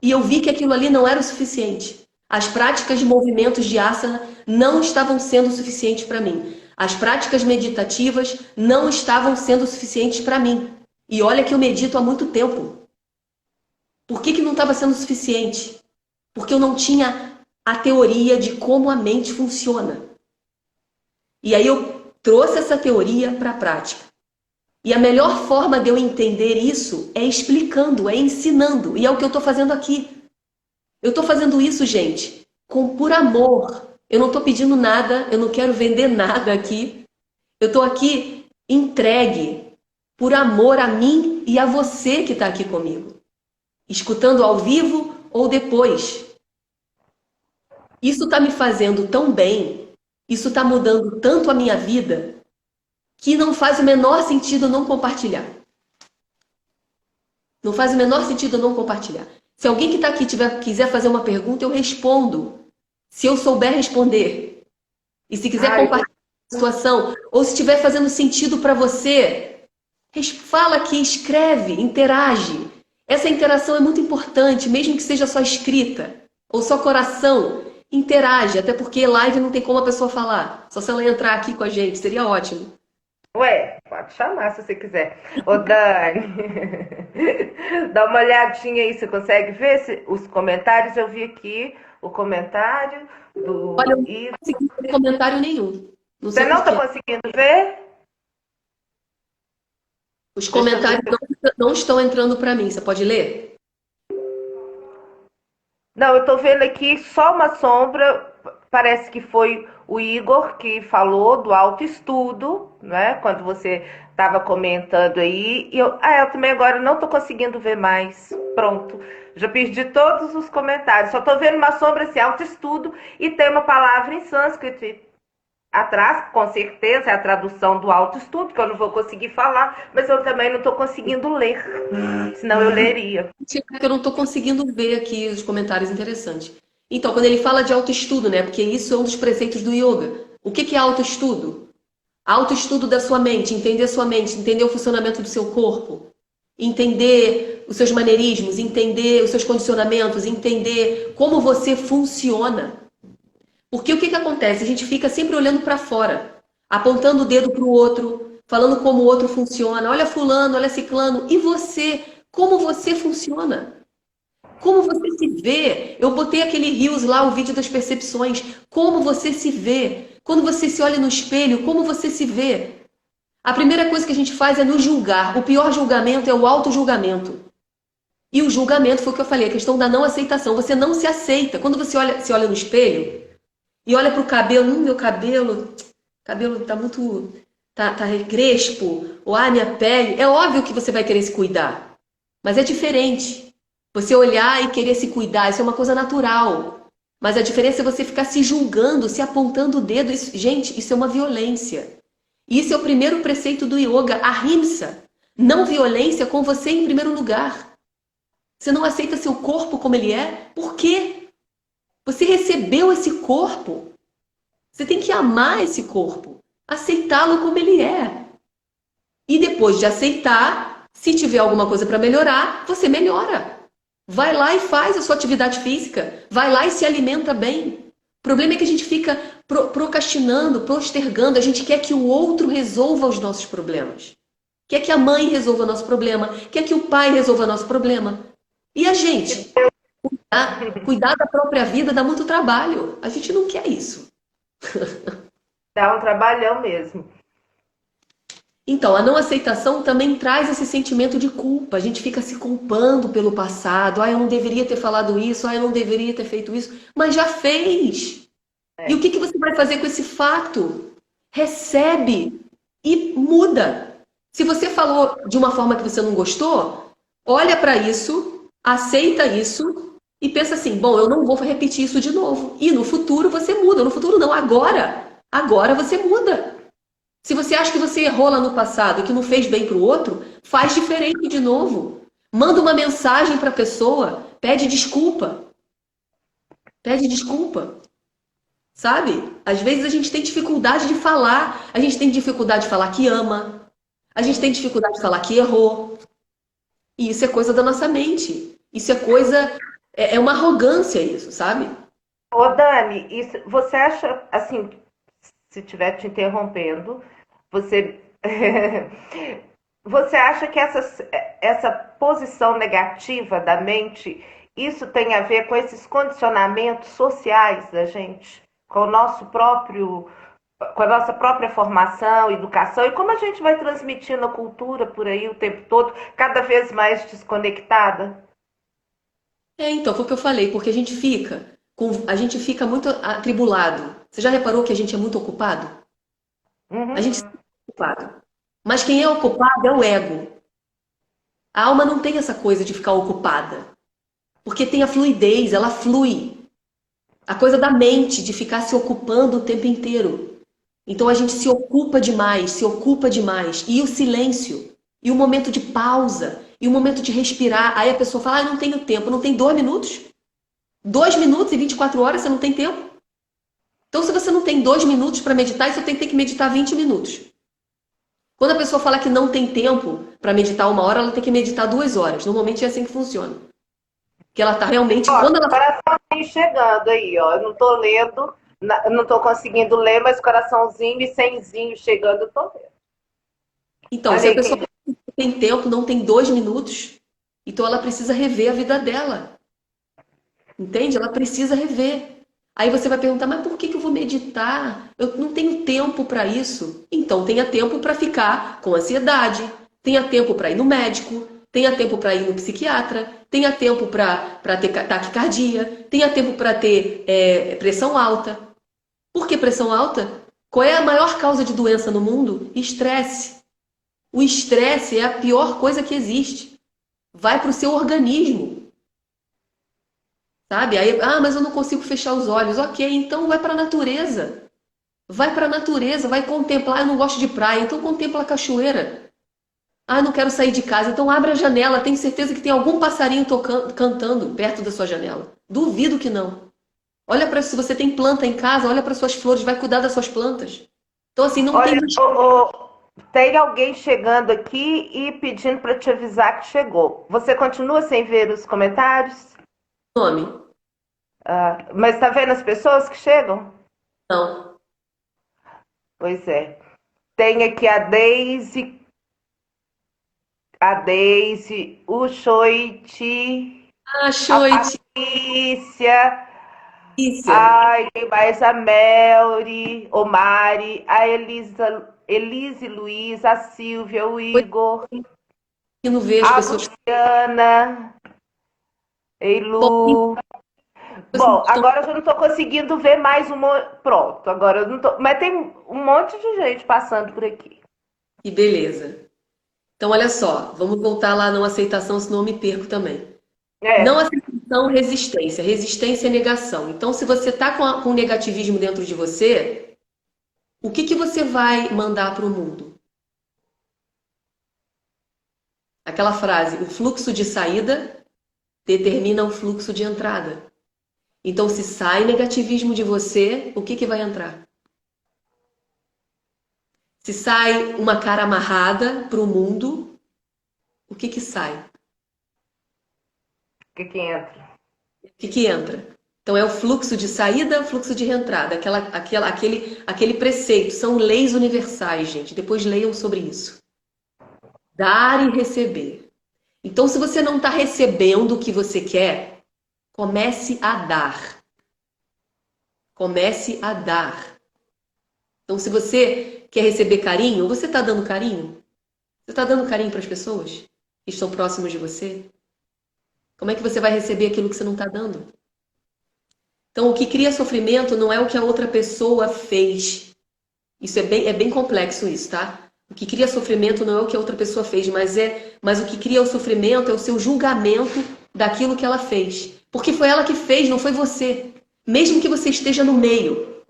E eu vi que aquilo ali não era o suficiente. As práticas de movimentos de asana não estavam sendo suficientes para mim. As práticas meditativas não estavam sendo suficientes para mim. E olha que eu medito há muito tempo. Por que não estava sendo suficiente? Porque eu não tinha a teoria de como a mente funciona. E aí eu trouxe essa teoria para a prática. E a melhor forma de eu entender isso é explicando, é ensinando. E é o que eu estou fazendo aqui. Eu estou fazendo isso, gente, por amor. Eu não estou pedindo nada, eu não quero vender nada aqui. Eu estou aqui entregue por amor a mim e a você que está aqui comigo. Escutando ao vivo ou depois. Isso está me fazendo tão bem, isso está mudando tanto a minha vida, que não faz o menor sentido eu não compartilhar. Não faz o menor sentido eu não compartilhar. Se alguém que está aqui quiser fazer uma pergunta, eu respondo. Se eu souber responder. E se quiser compartilhar a situação, ou se estiver fazendo sentido para você, fala aqui, escreve, interage. Essa interação é muito importante, mesmo que seja só escrita, ou só coração. Interage, até porque live não tem como a pessoa falar. Só se ela entrar aqui com a gente, seria ótimo. Ué, pode chamar se você quiser. Ô, Dani, dá uma olhadinha aí, você consegue ver os comentários? Eu vi aqui o comentário do... Olha, eu não consegui ver comentário nenhum. Você não está conseguindo ver? Os comentários não estão entrando para mim. Você pode ler? Não, eu estou vendo aqui só uma sombra. Parece que foi o Igor que falou do autoestudo, né? Quando você estava comentando aí. E eu também agora não estou conseguindo ver mais. Pronto. Já perdi todos os comentários. Só estou vendo uma sombra assim, autoestudo, e tem uma palavra em sânscrito atrás, com certeza, é a tradução do autoestudo, que eu não vou conseguir falar, mas eu também não estou conseguindo ler. Senão eu leria. Eu não estou conseguindo ver aqui os comentários interessantes. Então, quando ele fala de autoestudo, né? Porque isso é um dos preceitos do yoga. O que é autoestudo? Autoestudo da sua mente, entender o funcionamento do seu corpo, entender os seus maneirismos, entender os seus condicionamentos, entender como você funciona. Porque o que acontece? A gente fica sempre olhando para fora, apontando o dedo para o outro, falando como o outro funciona. Olha fulano, olha ciclano. E você? Como você funciona? Como você se vê? Eu botei aquele Reels lá, o vídeo das percepções. Como você se vê? Quando você se olha no espelho, como você se vê? A primeira coisa que a gente faz é nos julgar. O pior julgamento é o auto-julgamento. E o julgamento foi o que eu falei, a questão da não aceitação. Você não se aceita. Quando você se olha no espelho e olha para o cabelo, meu cabelo tá muito... Tá crespo. Ou minha pele. É óbvio que você vai querer se cuidar. Mas é diferente. Você olhar e querer se cuidar, isso é uma coisa natural. Mas a diferença é você ficar se julgando, se apontando o dedo. Gente, isso é uma violência. E isso é o primeiro preceito do yoga, ahimsa. Não violência com você em primeiro lugar. Você não aceita seu corpo como ele é? Por quê? Você recebeu esse corpo. Você tem que amar esse corpo. Aceitá-lo como ele é. E depois de aceitar, se tiver alguma coisa para melhorar, você melhora. Vai lá e faz a sua atividade física. Vai lá e se alimenta bem. O problema é que a gente fica procrastinando, postergando. A gente quer que o outro resolva os nossos problemas. Quer que a mãe resolva o nosso problema. Quer que o pai resolva o nosso problema. E a gente? Cuidar da própria vida dá muito trabalho. A gente não quer isso. Dá um trabalhão mesmo. Então, a não aceitação também traz esse sentimento de culpa. A gente fica se culpando pelo passado. Eu não deveria ter falado isso. Eu não deveria ter feito isso. Mas já fez. E o que você vai fazer com esse fato? Recebe e muda. Se você falou de uma forma que você não gostou, olha para isso, aceita isso e pensa assim, bom, eu não vou repetir isso de novo. E no futuro você muda. No futuro não, agora. Agora você muda. Se você acha que você errou lá no passado e que não fez bem para o outro, faz diferente de novo. Manda uma mensagem para a pessoa, pede desculpa. Pede desculpa. sabe? Às vezes a gente tem dificuldade de falar, a gente tem dificuldade de falar que ama, a gente tem dificuldade de falar que errou. E isso é coisa da nossa mente. Isso é coisa, é uma arrogância isso, sabe? Ô, Dani, você acha, assim, se estiver te interrompendo, você, você acha que essa posição negativa da mente, isso tem a ver com esses condicionamentos sociais da gente, com o nosso próprio, com a nossa própria formação, educação, e como a gente vai transmitindo a cultura por aí o tempo todo, cada vez mais desconectada? Então, foi o que eu falei, porque a gente fica muito atribulado. Você já reparou que a gente é muito ocupado? A Uhum. gente é ocupado. Mas quem é ocupado é o ego. A alma não tem essa coisa de ficar ocupada, porque tem a fluidez, ela flui. A coisa da mente de ficar se ocupando o tempo inteiro. Então a gente se ocupa demais, se ocupa demais. E o silêncio, e o momento de pausa, e o momento de respirar. Aí a pessoa fala, não tenho tempo, não tem 2 minutos? 2 minutos e 24 horas você não tem tempo? Então se você não tem 2 minutos para meditar, você tem que meditar 20 minutos. Quando a pessoa fala que não tem tempo para meditar 1 hora, ela tem que meditar 2 horas. Normalmente é assim que funciona. Que ela está realmente, Ó, quando ela... coraçãozinho chegando aí, ó. Eu não tô lendo, não tô conseguindo ler, mas coraçãozinho e cenzinho chegando, eu tô vendo. Então, Olha se a aí pessoa quem. não tem tempo, não tem 2 minutos, então ela precisa rever a vida dela. Entende? Ela precisa rever. Aí você vai perguntar, mas por que eu vou meditar? Eu não tenho tempo para isso. Então tenha tempo para ficar com ansiedade, tenha tempo para ir no médico, tenha tempo para ir no psiquiatra, tenha tempo para ter taquicardia, tenha tempo para ter pressão alta. Por que pressão alta? Qual é a maior causa de doença no mundo? Estresse. O estresse é a pior coisa que existe. Vai para o seu organismo. Sabe? Aí, mas eu não consigo fechar os olhos. Ok, então vai para a natureza. Vai para a natureza, vai contemplar. Eu não gosto de praia, então contempla a cachoeira. Eu não quero sair de casa, então abre a janela. Tenho certeza que tem algum passarinho tocando, cantando perto da sua janela. Duvido que não. Olha para se você tem planta em casa, olha para suas flores, vai cuidar das suas plantas. Então assim, não tem Olha, tem alguém chegando aqui e pedindo para te avisar que chegou. Você continua sem ver os comentários? nome. Mas tá vendo as pessoas que chegam? Não. Pois é. Tem aqui a Deise, o Choiti, a Choiti. Patrícia, Patrícia. ai, tem mais a Melry, o Mari, a Elise Luiz, a Silvia, o Foi Igor, que não vejo a pessoas. Luciana, Bom, Eilu. Bom, agora eu já não estou conseguindo ver mais uma. Pronto, agora eu não tô. Mas tem um monte de gente passando por aqui. que beleza. Então, olha só, vamos voltar lá não aceitação, senão eu me perco também. Não É, aceitação, resistência. Resistência é negação. Então, se você está com negativismo dentro de você, o que você vai mandar para o mundo? Aquela frase, o fluxo de saída determina o fluxo de entrada. Então, se sai negativismo de você, o que vai entrar? Se sai uma cara amarrada para o mundo, o que sai? o que que entra? O que entra? Então é o fluxo de saída, o fluxo de reentrada, aquele preceito. São leis universais, gente. Depois leiam sobre isso. Dar e receber. Então, se você não está recebendo o que você quer, comece a dar. Comece a dar. Então, se você quer receber carinho, você está dando carinho? Você está dando carinho para as pessoas que estão próximas de você? Como é que você vai receber aquilo que você não está dando? Então, o que cria sofrimento não é o que a outra pessoa fez. Isso é bem complexo isso, tá? O que cria sofrimento não é o que a outra pessoa fez, mas o que cria o sofrimento é o seu julgamento daquilo que ela fez. Porque foi ela que fez, não foi você. Mesmo que você esteja no meio.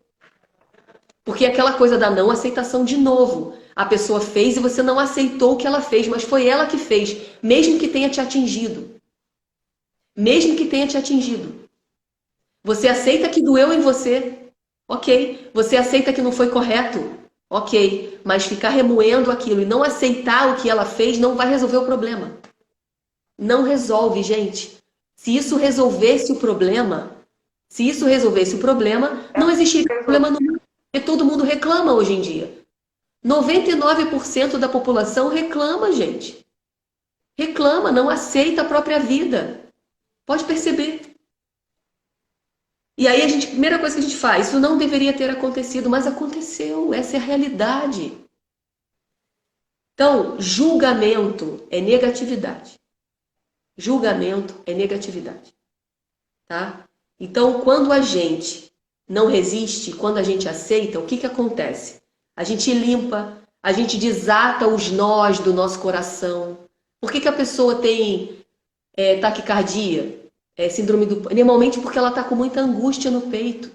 Porque é aquela coisa da não aceitação de novo. A pessoa fez e você não aceitou o que ela fez, mas foi ela que fez, mesmo que tenha te atingido. Mesmo que tenha te atingido. Você aceita que doeu em você, Ok. Você aceita que não foi correto? Ok. Mas ficar remoendo aquilo e não aceitar o que ela fez não vai resolver o problema. Não resolve, gente. Se isso resolvesse o problema, não existiria problema no mundo. Porque todo mundo reclama hoje em dia. 99% da população reclama, gente. Reclama, não aceita a própria vida. Pode perceber. E aí a primeira coisa que a gente faz, isso não deveria ter acontecido, mas aconteceu, essa é a realidade. Então, julgamento é negatividade. Julgamento é negatividade. Tá? Então, quando a gente não resiste, quando a gente aceita, o que acontece? A gente limpa, a gente desata os nós do nosso coração. Por que a pessoa tem taquicardia? Síndrome do pânico? Normalmente porque ela está com muita angústia no peito.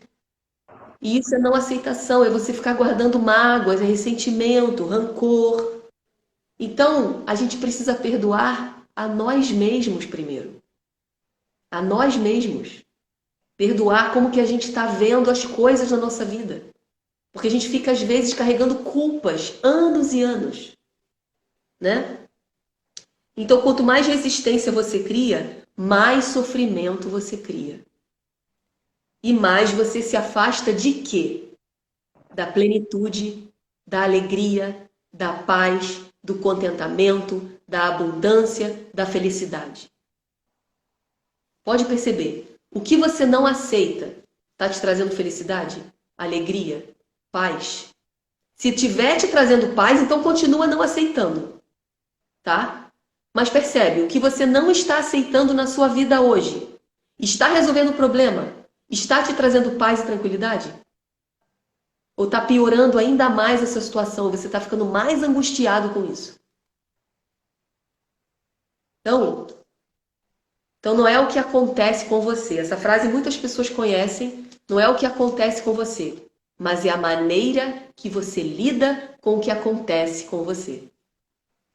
E isso é não aceitação, é você ficar guardando mágoas, é ressentimento, rancor. Então, a gente precisa perdoar a nós mesmos primeiro. A nós mesmos. Perdoar como que a gente está vendo as coisas na nossa vida. Porque a gente fica, às vezes, carregando culpas, anos e anos. Né? Então, quanto mais resistência você cria, mais sofrimento você cria. E mais você se afasta de quê? Da plenitude, da alegria, da paz, do contentamento, da abundância, da felicidade. Pode perceber, o que você não aceita está te trazendo felicidade, alegria, paz. Se estiver te trazendo paz, então continua não aceitando. Tá? Mas percebe, o que você não está aceitando na sua vida hoje, está resolvendo o problema? Está te trazendo paz e tranquilidade? Ou está piorando ainda mais essa situação? Você está ficando mais angustiado com isso? Então não é o que acontece com você. Essa frase muitas pessoas conhecem. Não é o que acontece com você, mas é a maneira que você lida com o que acontece com você.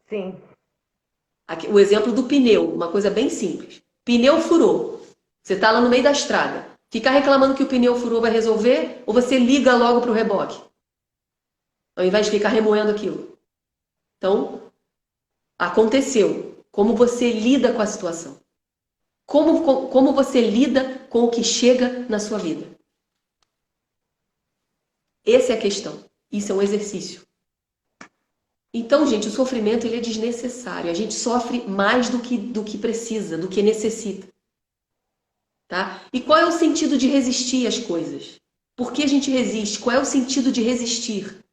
Sim. Aqui, o exemplo do pneu, uma coisa bem simples. Pneu furou. Você está lá no meio da estrada. Ficar reclamando que o pneu furou vai resolver? Ou você liga logo para o reboque? Ao invés de ficar remoendo aquilo. Então, aconteceu. Como você lida com a situação? Como você lida com o que chega na sua vida? Essa é a questão. Isso é um exercício. Então, gente, o sofrimento ele é desnecessário. A gente sofre mais do que precisa, do que necessita. Tá? E qual é o sentido de resistir às coisas? Por que a gente resiste? Qual é o sentido de resistir?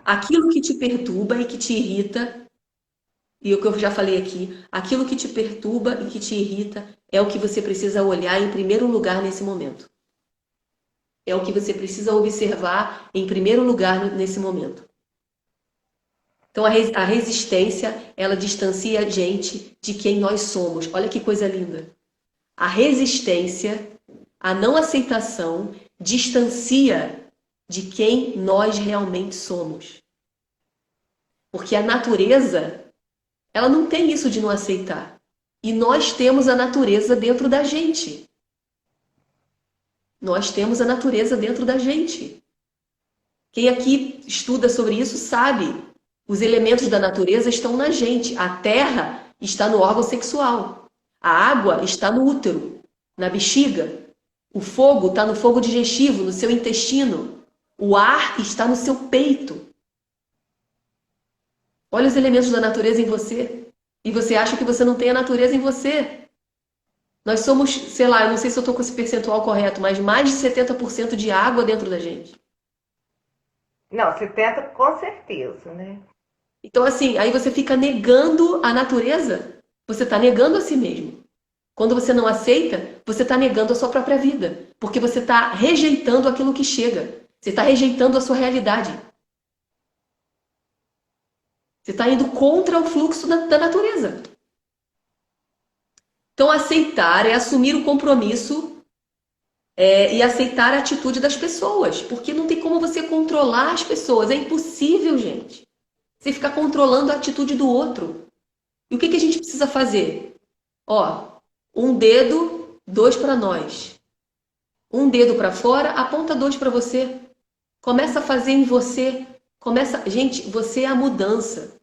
Aquilo que te perturba e que te irrita, e o que eu já falei aqui, aquilo que te perturba e que te irrita é o que você precisa olhar em primeiro lugar nesse momento. É o que você precisa observar em primeiro lugar nesse momento. Então, a resistência, ela distancia a gente de quem nós somos. Olha que coisa linda. A resistência, a não aceitação, distancia de quem nós realmente somos. Porque a natureza, ela não tem isso de não aceitar. E nós temos a natureza dentro da gente. Nós temos a natureza dentro da gente. Quem aqui estuda sobre isso sabe. Os elementos da natureza estão na gente. A terra está no órgão sexual. A água está no útero, na bexiga. O fogo está no fogo digestivo, no seu intestino. O ar está no seu peito. Olha os elementos da natureza em você. E você acha que você não tem a natureza em você. Nós somos, sei lá, eu não sei se eu estou com esse percentual correto, mas mais de 70% de água dentro da gente. Não, 70 com certeza, né? Então, assim, aí você fica negando a natureza. Você está negando a si mesmo. Quando você não aceita, você está negando a sua própria vida. Porque você está rejeitando aquilo que chega. Você está rejeitando a sua realidade. Você está indo contra o fluxo da natureza. Então, aceitar é assumir o compromisso e aceitar a atitude das pessoas. Porque não tem como você controlar as pessoas. É impossível, gente. Você ficar controlando a atitude do outro. E o que a gente precisa fazer? Ó, um dedo, dois para nós. Um dedo para fora, aponta dois para você. Começa a fazer em você. Gente, você é a mudança.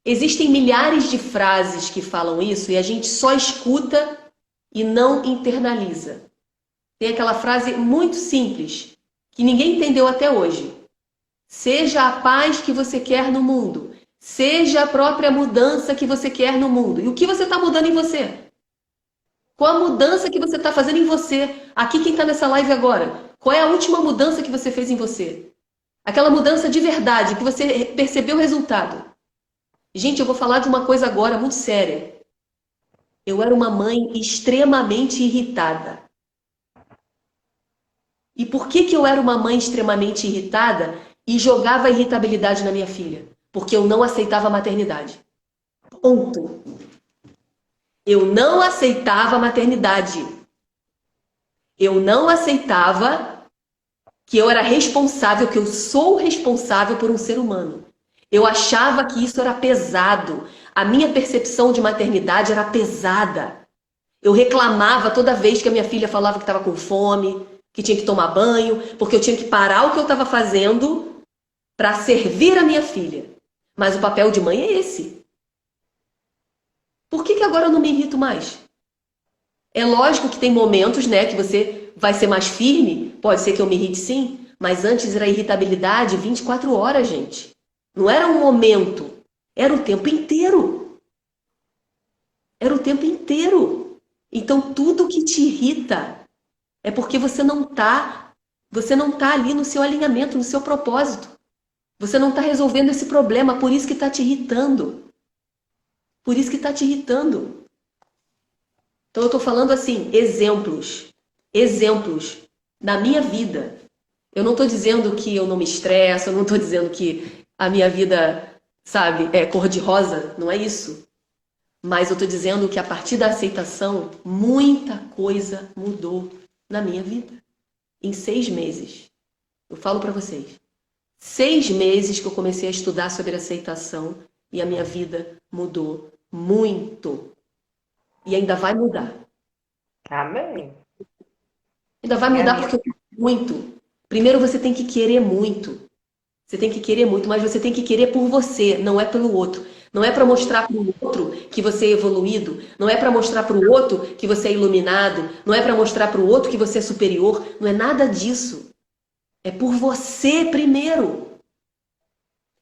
Existem milhares de frases que falam isso e a gente só escuta e não internaliza. Tem aquela frase muito simples, que ninguém entendeu até hoje. Seja a paz que você quer no mundo. Seja a própria mudança que você quer no mundo. E o que você está mudando em você? Qual a mudança que você está fazendo em você? Aqui quem está nessa live agora. Qual é a última mudança que você fez em você? Aquela mudança de verdade, que você percebeu o resultado. Gente, eu vou falar de uma coisa agora muito séria. Eu era uma mãe extremamente irritada. E por que eu era uma mãe extremamente irritada e jogava a irritabilidade na minha filha? Porque eu não aceitava a maternidade. Ponto. Eu não aceitava a maternidade. Eu não aceitava que eu era responsável, que eu sou responsável por um ser humano. Eu achava que isso era pesado. A minha percepção de maternidade era pesada. Eu reclamava toda vez que a minha filha falava que estava com fome, que tinha que tomar banho, porque eu tinha que parar o que eu estava fazendo para servir a minha filha. Mas o papel de mãe é esse. Por que agora eu não me irrito mais? É lógico que tem momentos, né, que você vai ser mais firme, pode ser que eu me irrite sim, mas antes era irritabilidade 24 horas, gente. Não era um momento, era o tempo inteiro. Era o tempo inteiro. Então tudo que te irrita é porque você não tá ali no seu alinhamento, no seu propósito. Você não está resolvendo esse problema, por isso que está te irritando. Por isso que está te irritando. Então eu estou falando assim, exemplos na minha vida. Eu não estou dizendo que eu não me estresso, eu não estou dizendo que a minha vida, sabe, é cor-de-rosa, não é isso. Mas eu estou dizendo que a partir da aceitação, muita coisa mudou na minha vida. Em 6 meses. Eu falo para vocês. 6 meses que eu comecei a estudar sobre aceitação e a minha vida mudou muito. E ainda vai mudar. Amém. Ainda vai mudar porque eu quero muito. Primeiro você tem que querer muito. Você tem que querer muito, mas você tem que querer por você, não é pelo outro. Não é para mostrar para o outro que você é evoluído. Não é para mostrar para o outro que você é iluminado. Não é para mostrar para o outro que você é superior. Não é nada disso. É por você primeiro.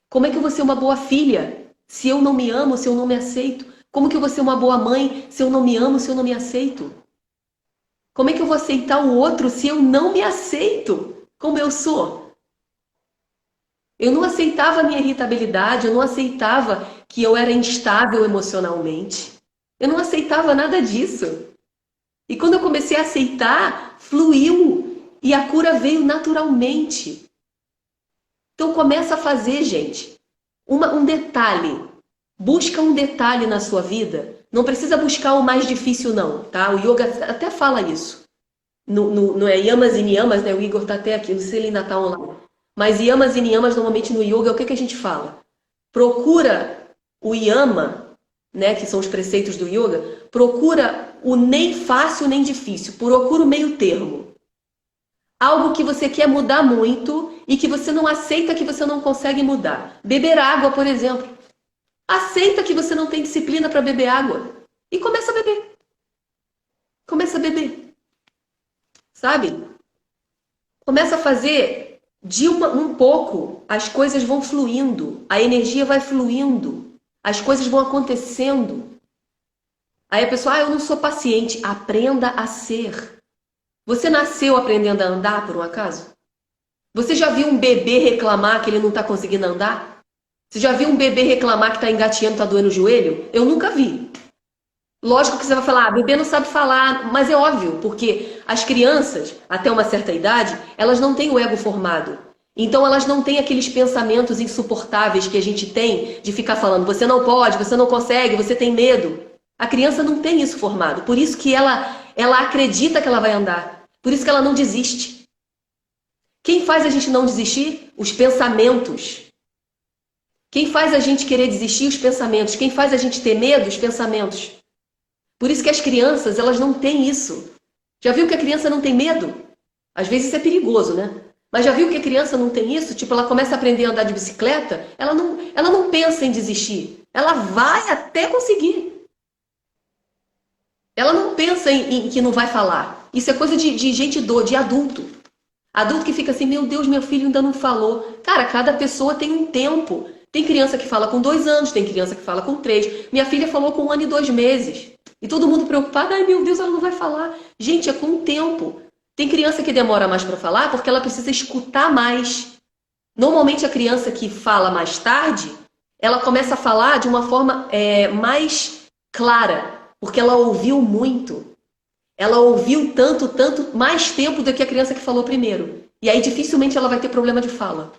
Como é que eu vou ser uma boa filha se eu não me amo, se eu não me aceito? Como que eu vou ser uma boa mãe se eu não me amo, se eu não me aceito? Como é que eu vou aceitar o outro se eu não me aceito como eu sou? Eu não aceitava a minha irritabilidade, eu não aceitava que eu era instável emocionalmente. Eu não aceitava nada disso. E quando eu comecei a aceitar, fluiu e a cura veio naturalmente. Então começa a fazer, gente, um detalhe. Busca um detalhe na sua vida. Não precisa buscar o mais difícil não, tá? O yoga até fala isso. No yamas e niyamas, né? O Igor tá até aqui, não sei se ele ainda tá online. Mas yamas e niyamas, normalmente no yoga, o que a gente fala? Procura o yama, né? Que são os preceitos do yoga. Procura o nem fácil nem difícil. Procura o meio termo. Algo que você quer mudar muito e que você não aceita que você não consegue mudar. Beber água, por exemplo. Aceita que você não tem disciplina para beber água. E começa a beber. Começa a beber. Sabe? Começa a fazer de um pouco. As coisas vão fluindo. A energia vai fluindo. As coisas vão acontecendo. Aí a pessoa, eu não sou paciente. Aprenda a ser. Você nasceu aprendendo a andar, por um acaso? Você já viu um bebê reclamar que ele não está conseguindo andar? Você já viu um bebê reclamar que está engatinhando, está doendo o joelho? Eu nunca vi. Lógico que você vai falar, bebê não sabe falar, mas é óbvio, porque as crianças, até uma certa idade, elas não têm o ego formado. Então elas não têm aqueles pensamentos insuportáveis que a gente tem de ficar falando, você não pode, você não consegue, você tem medo. A criança não tem isso formado, por isso que ela acredita que ela vai andar, por isso que ela não desiste. Quem faz a gente não desistir? Os pensamentos. Quem faz a gente querer desistir? Os pensamentos. Quem faz a gente ter medo? Os pensamentos. Por isso que as crianças, elas não têm isso. Já viu que a criança não tem medo? Às vezes isso é perigoso, né? Mas já viu que a criança não tem isso? Tipo, ela começa a aprender a andar de bicicleta, ela não pensa em desistir. Ela vai até conseguir. Ela não pensa em que não vai falar. Isso é coisa de gente de adulto. Adulto que fica assim, meu Deus, meu filho ainda não falou. Cara, cada pessoa tem um tempo. Tem criança que fala com 2 anos, tem criança que fala com 3. Minha filha falou com 1 ano e 2 meses. E todo mundo preocupado, ai meu Deus, ela não vai falar. Gente, é com o tempo. Tem criança que demora mais para falar porque ela precisa escutar mais. Normalmente a criança que fala mais tarde, ela começa a falar de uma forma mais clara, porque ela ouviu muito. Ela ouviu tanto, mais tempo do que a criança que falou primeiro. E aí dificilmente ela vai ter problema de fala.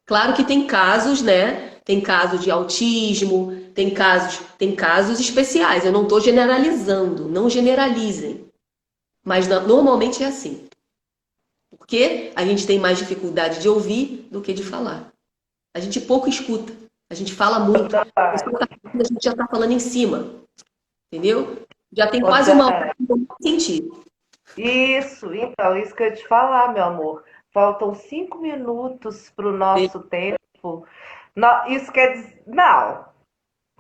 Claro que tem casos, né? Tem casos de autismo, tem casos especiais. Eu não estou generalizando, não generalizem. Mas normalmente é assim. Porque a gente tem mais dificuldade de ouvir do que de falar. A gente pouco escuta. A gente fala muito. A gente já está falando em cima. Entendeu? Já tem quase uma hora que não faz sentido. Isso, então, isso que eu ia te falar, meu amor. Faltam 5 minutos para o nosso tempo. Isso quer dizer. Não,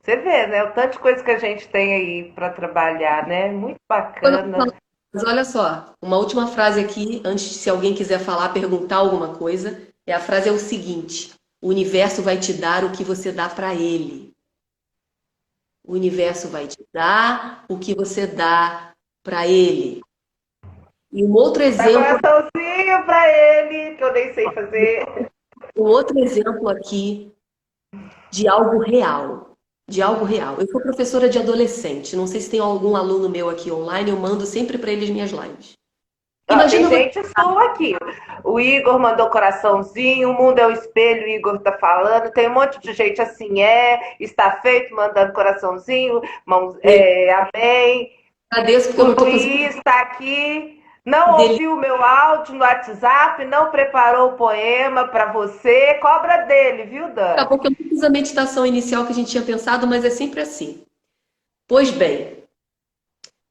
você vê, né? O tanto de coisa que a gente tem aí para trabalhar, né? Muito bacana. Mas olha só, uma última frase aqui, antes de se alguém quiser falar, perguntar alguma coisa, a frase é o seguinte: o universo vai te dar o que você dá para ele. O universo vai te dar o que você dá para ele. E um outro exemplo. Dá coraçãozinho para ele, que eu nem sei fazer. Um outro exemplo aqui de algo real. De algo real. Eu sou professora de adolescente. Não sei se tem algum aluno meu aqui online, eu mando sempre para eles minhas lives. Imagina, tem gente sua aqui. O Igor mandou coraçãozinho, o mundo é o espelho, o Igor tá falando. Tem um monte de gente assim, está feito, mandando coraçãozinho, amém. Agradeço porque eu não tô conseguindo. O Luiz está aqui. Não ouviu o meu áudio no WhatsApp, não preparou o poema para você. Cobra dele, viu, Dan? Acabou que eu não fiz a meditação inicial que a gente tinha pensado, mas é sempre assim. Pois bem,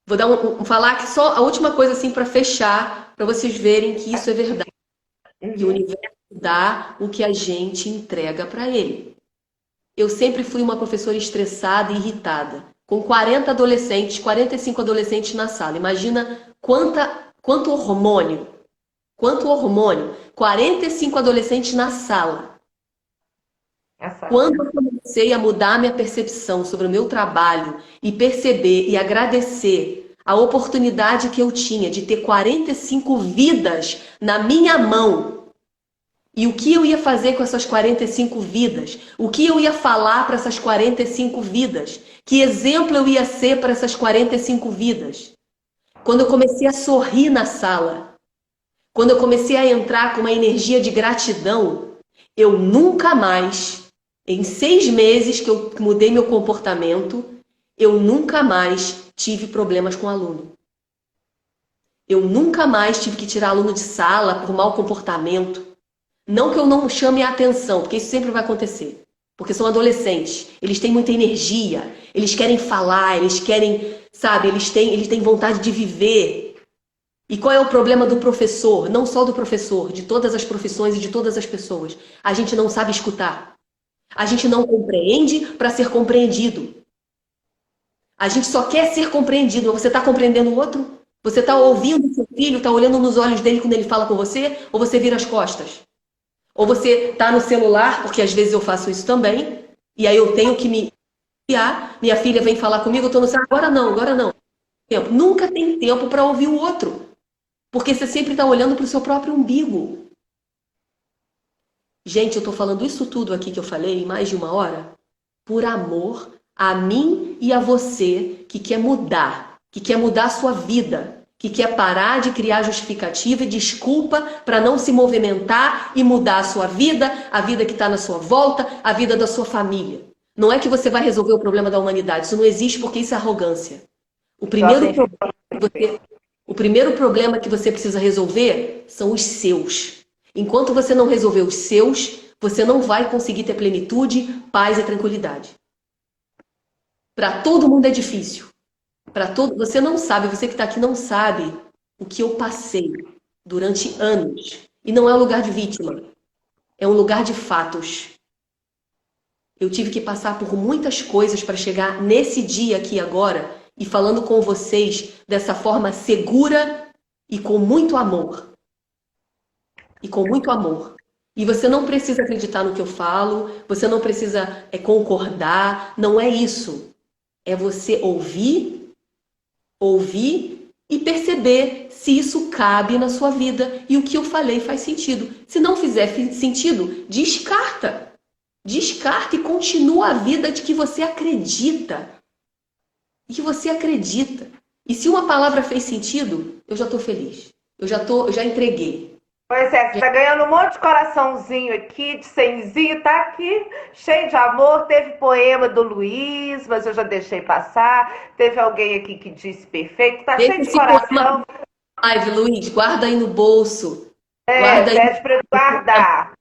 vou falar aqui só a última coisa assim para fechar, para vocês verem que isso é verdade. Que o universo dá o que a gente entrega para ele. Eu sempre fui uma professora estressada e irritada, com 40 adolescentes, 45 adolescentes na sala. Imagina quanto hormônio. 45 adolescentes na sala. Quando eu comecei a mudar minha percepção sobre o meu trabalho e perceber e agradecer a oportunidade que eu tinha de ter 45 vidas na minha mão, e o que eu ia fazer com essas 45 vidas, o que eu ia falar para essas 45 vidas, que exemplo eu ia ser para essas 45 vidas. Quando eu comecei a sorrir na sala, quando eu comecei a entrar com uma energia de gratidão, eu nunca mais, em 6 meses que eu mudei meu comportamento, eu nunca mais tive problemas com aluno. Eu nunca mais tive que tirar aluno de sala por mau comportamento. Não que eu não chame a atenção, porque isso sempre vai acontecer. Porque são adolescentes, eles têm muita energia, eles querem falar, eles querem, sabe, eles têm vontade de viver. E qual é o problema do professor? Não só do professor, de todas as profissões e de todas as pessoas. A gente não sabe escutar. A gente não compreende para ser compreendido. A gente só quer ser compreendido. Você está compreendendo o outro? Você está ouvindo o seu filho, está olhando nos olhos dele quando ele fala com você? Ou você vira as costas? Ou você está no celular, porque às vezes eu faço isso também, e aí eu tenho que me enviar. Minha filha vem falar comigo, eu estou no celular, agora não. Tempo. Nunca tem tempo para ouvir o outro. Porque você sempre está olhando para o seu próprio umbigo. Gente, eu estou falando isso tudo aqui que eu falei em mais de 1 hora por amor a mim e a você que quer mudar a sua vida, que quer parar de criar justificativa e desculpa para não se movimentar e mudar a sua vida, a vida que está na sua volta, a vida da sua família. Não é que você vai resolver o problema da humanidade, isso não existe porque isso é arrogância. O primeiro problema que você precisa resolver são os seus. Enquanto você não resolver os seus, você não vai conseguir ter plenitude, paz e tranquilidade. Para todo mundo é difícil. Você não sabe, você que está aqui não sabe o que eu passei durante anos. E não é um lugar de vítima, é um lugar de fatos. Eu tive que passar por muitas coisas para chegar nesse dia aqui agora e falando com vocês dessa forma segura e com muito amor. E com muito amor. E você não precisa acreditar no que eu falo, você não precisa concordar, não é isso. É você ouvir e perceber se isso cabe na sua vida e o que eu falei faz sentido. Se não fizer sentido, descarta. Descarta e continua a vida de que você acredita. E que você acredita. E se uma palavra fez sentido, eu já estou feliz. Eu já entreguei. Pois é, você tá ganhando um monte de coraçãozinho aqui, de cenzinho, tá aqui, cheio de amor. Teve poema do Luiz, mas eu já deixei passar. Teve alguém aqui que disse perfeito, tá cheio de coração. Live, Luiz, guarda aí no bolso. Guarda aí. Pede pra ele guardar.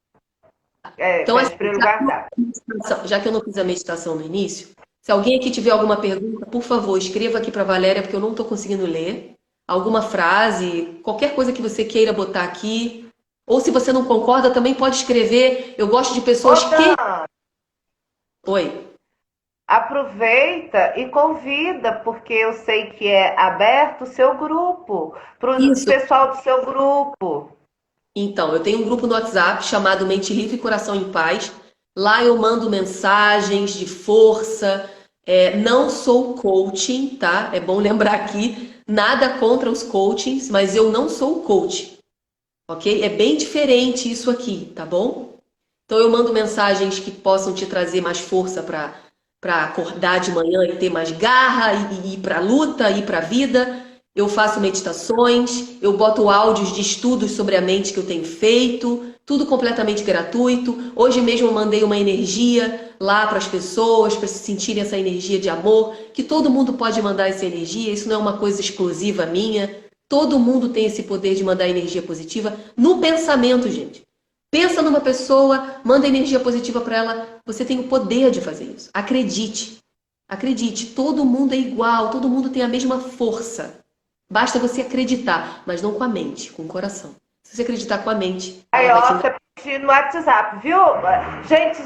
Então, pede pra ele guardar. Já que eu não fiz a meditação no início, se alguém aqui tiver alguma pergunta, por favor, escreva aqui para Valéria, porque eu não estou conseguindo ler. Alguma frase, qualquer coisa que você queira botar aqui. Ou se você não concorda, também pode escrever. Eu gosto de pessoas que... Oi. Aproveita e convida, porque eu sei que é aberto o seu grupo, para o pessoal do seu grupo. Então, eu tenho um grupo no WhatsApp chamado Mente Livre e Coração em Paz. Lá eu mando mensagens de força. Não sou coaching, tá? É bom lembrar aqui. Nada contra os coachings, mas eu não sou coach, ok? É bem diferente isso aqui, tá bom? Então eu mando mensagens que possam te trazer mais força para acordar de manhã e ter mais garra, e ir para a luta, ir para a vida. Eu faço meditações, eu boto áudios de estudos sobre a mente que eu tenho feito, tudo completamente gratuito. Hoje mesmo eu mandei uma energia lá para as pessoas, para se sentirem essa energia de amor, que todo mundo pode mandar essa energia, isso não é uma coisa exclusiva minha. Todo mundo tem esse poder de mandar energia positiva no pensamento, gente. Pensa numa pessoa, manda energia positiva para ela, você tem o poder de fazer isso. Acredite. Acredite, todo mundo é igual, todo mundo tem a mesma força. Basta você acreditar, mas não com a mente, com o coração. Se você acreditar com a mente... Aí, ó, você pedindo no WhatsApp, viu? Gente,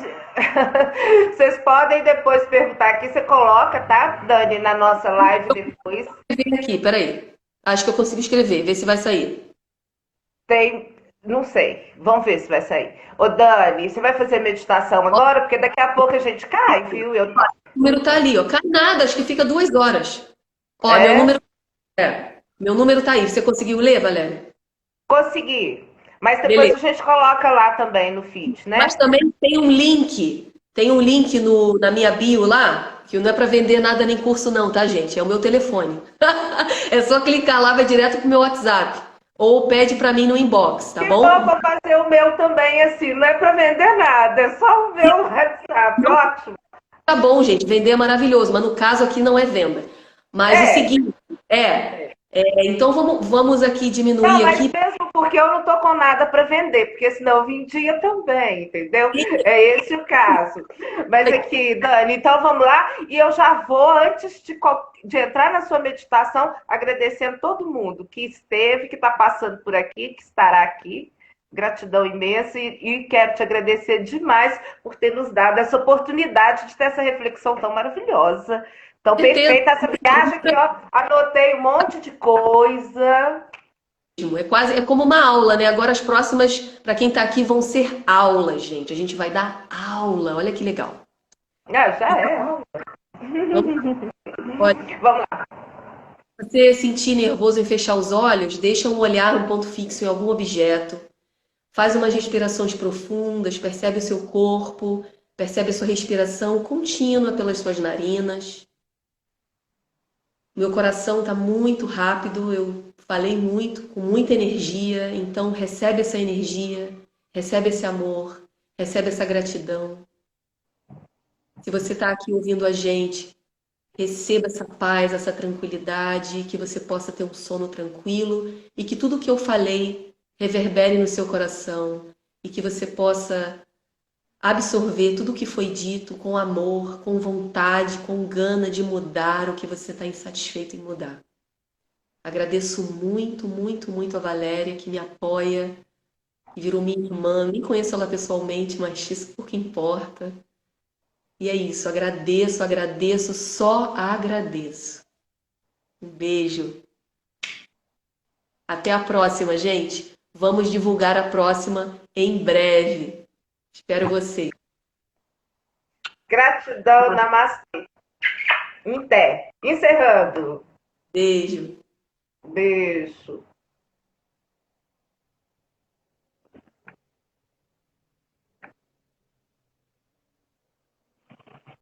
vocês podem depois perguntar aqui, você coloca, tá, Dani, na nossa live depois. Aqui, peraí. Acho que eu consigo escrever, ver se vai sair. Não sei, vamos ver se vai sair. Ô, Dani, você vai fazer meditação agora? Porque daqui a pouco a gente cai, viu? O número tá ali, ó. Cai nada, acho que fica 2 horas. Ó, meu número tá aí. Você conseguiu ler, Valéria? Consegui. Mas depois a gente coloca lá também no feed, né? Mas também tem um link. Tem um link na minha bio lá, que não é para vender nada nem curso não, tá, gente? É o meu telefone. É só clicar lá, vai direto pro meu WhatsApp. Ou pede para mim no inbox, tá bom? Eu vou fazer o meu também assim, não é para vender nada, é só o meu WhatsApp, ótimo. Tá bom, gente, vender é maravilhoso, mas no caso aqui não é venda. Mas o seguinte, então vamos aqui diminuir não, mas aqui. Mesmo porque eu não tô com nada para vender, porque senão eu vendia também, entendeu? É esse o caso. Mas aqui, Dani, então vamos lá. E eu já vou, antes de entrar na sua meditação, agradecendo todo mundo que esteve, que está passando por aqui, que estará aqui. Gratidão imensa e quero te agradecer demais por ter nos dado essa oportunidade de ter essa reflexão tão maravilhosa. Então, perfeita essa viagem aqui, ó. Anotei um monte de coisa. É como uma aula, né? Agora as próximas, para quem tá aqui, vão ser aulas, gente. A gente vai dar aula. Olha que legal. Já é aula. Vamos lá. Se você sentir nervoso em fechar os olhos, deixa um olhar, um ponto fixo em algum objeto. Faz umas respirações profundas, percebe o seu corpo, percebe a sua respiração contínua pelas suas narinas. Meu coração está muito rápido, eu falei muito, com muita energia, então recebe essa energia, recebe esse amor, recebe essa gratidão. Se você está aqui ouvindo a gente, receba essa paz, essa tranquilidade, que você possa ter um sono tranquilo e que tudo que eu falei reverbere no seu coração e que você possa absorver tudo o que foi dito com amor, com vontade, com gana de mudar o que você está insatisfeito em mudar. Agradeço muito, muito, muito a Valéria, que me apoia, que virou minha irmã. Nem conheço ela pessoalmente, mas isso pouco importa. E é isso, agradeço, agradeço, só agradeço. Um beijo. Até a próxima, gente. Vamos divulgar a próxima em breve. Espero vocês. Gratidão, namastê. Em pé. Encerrando. Beijo. Beijo.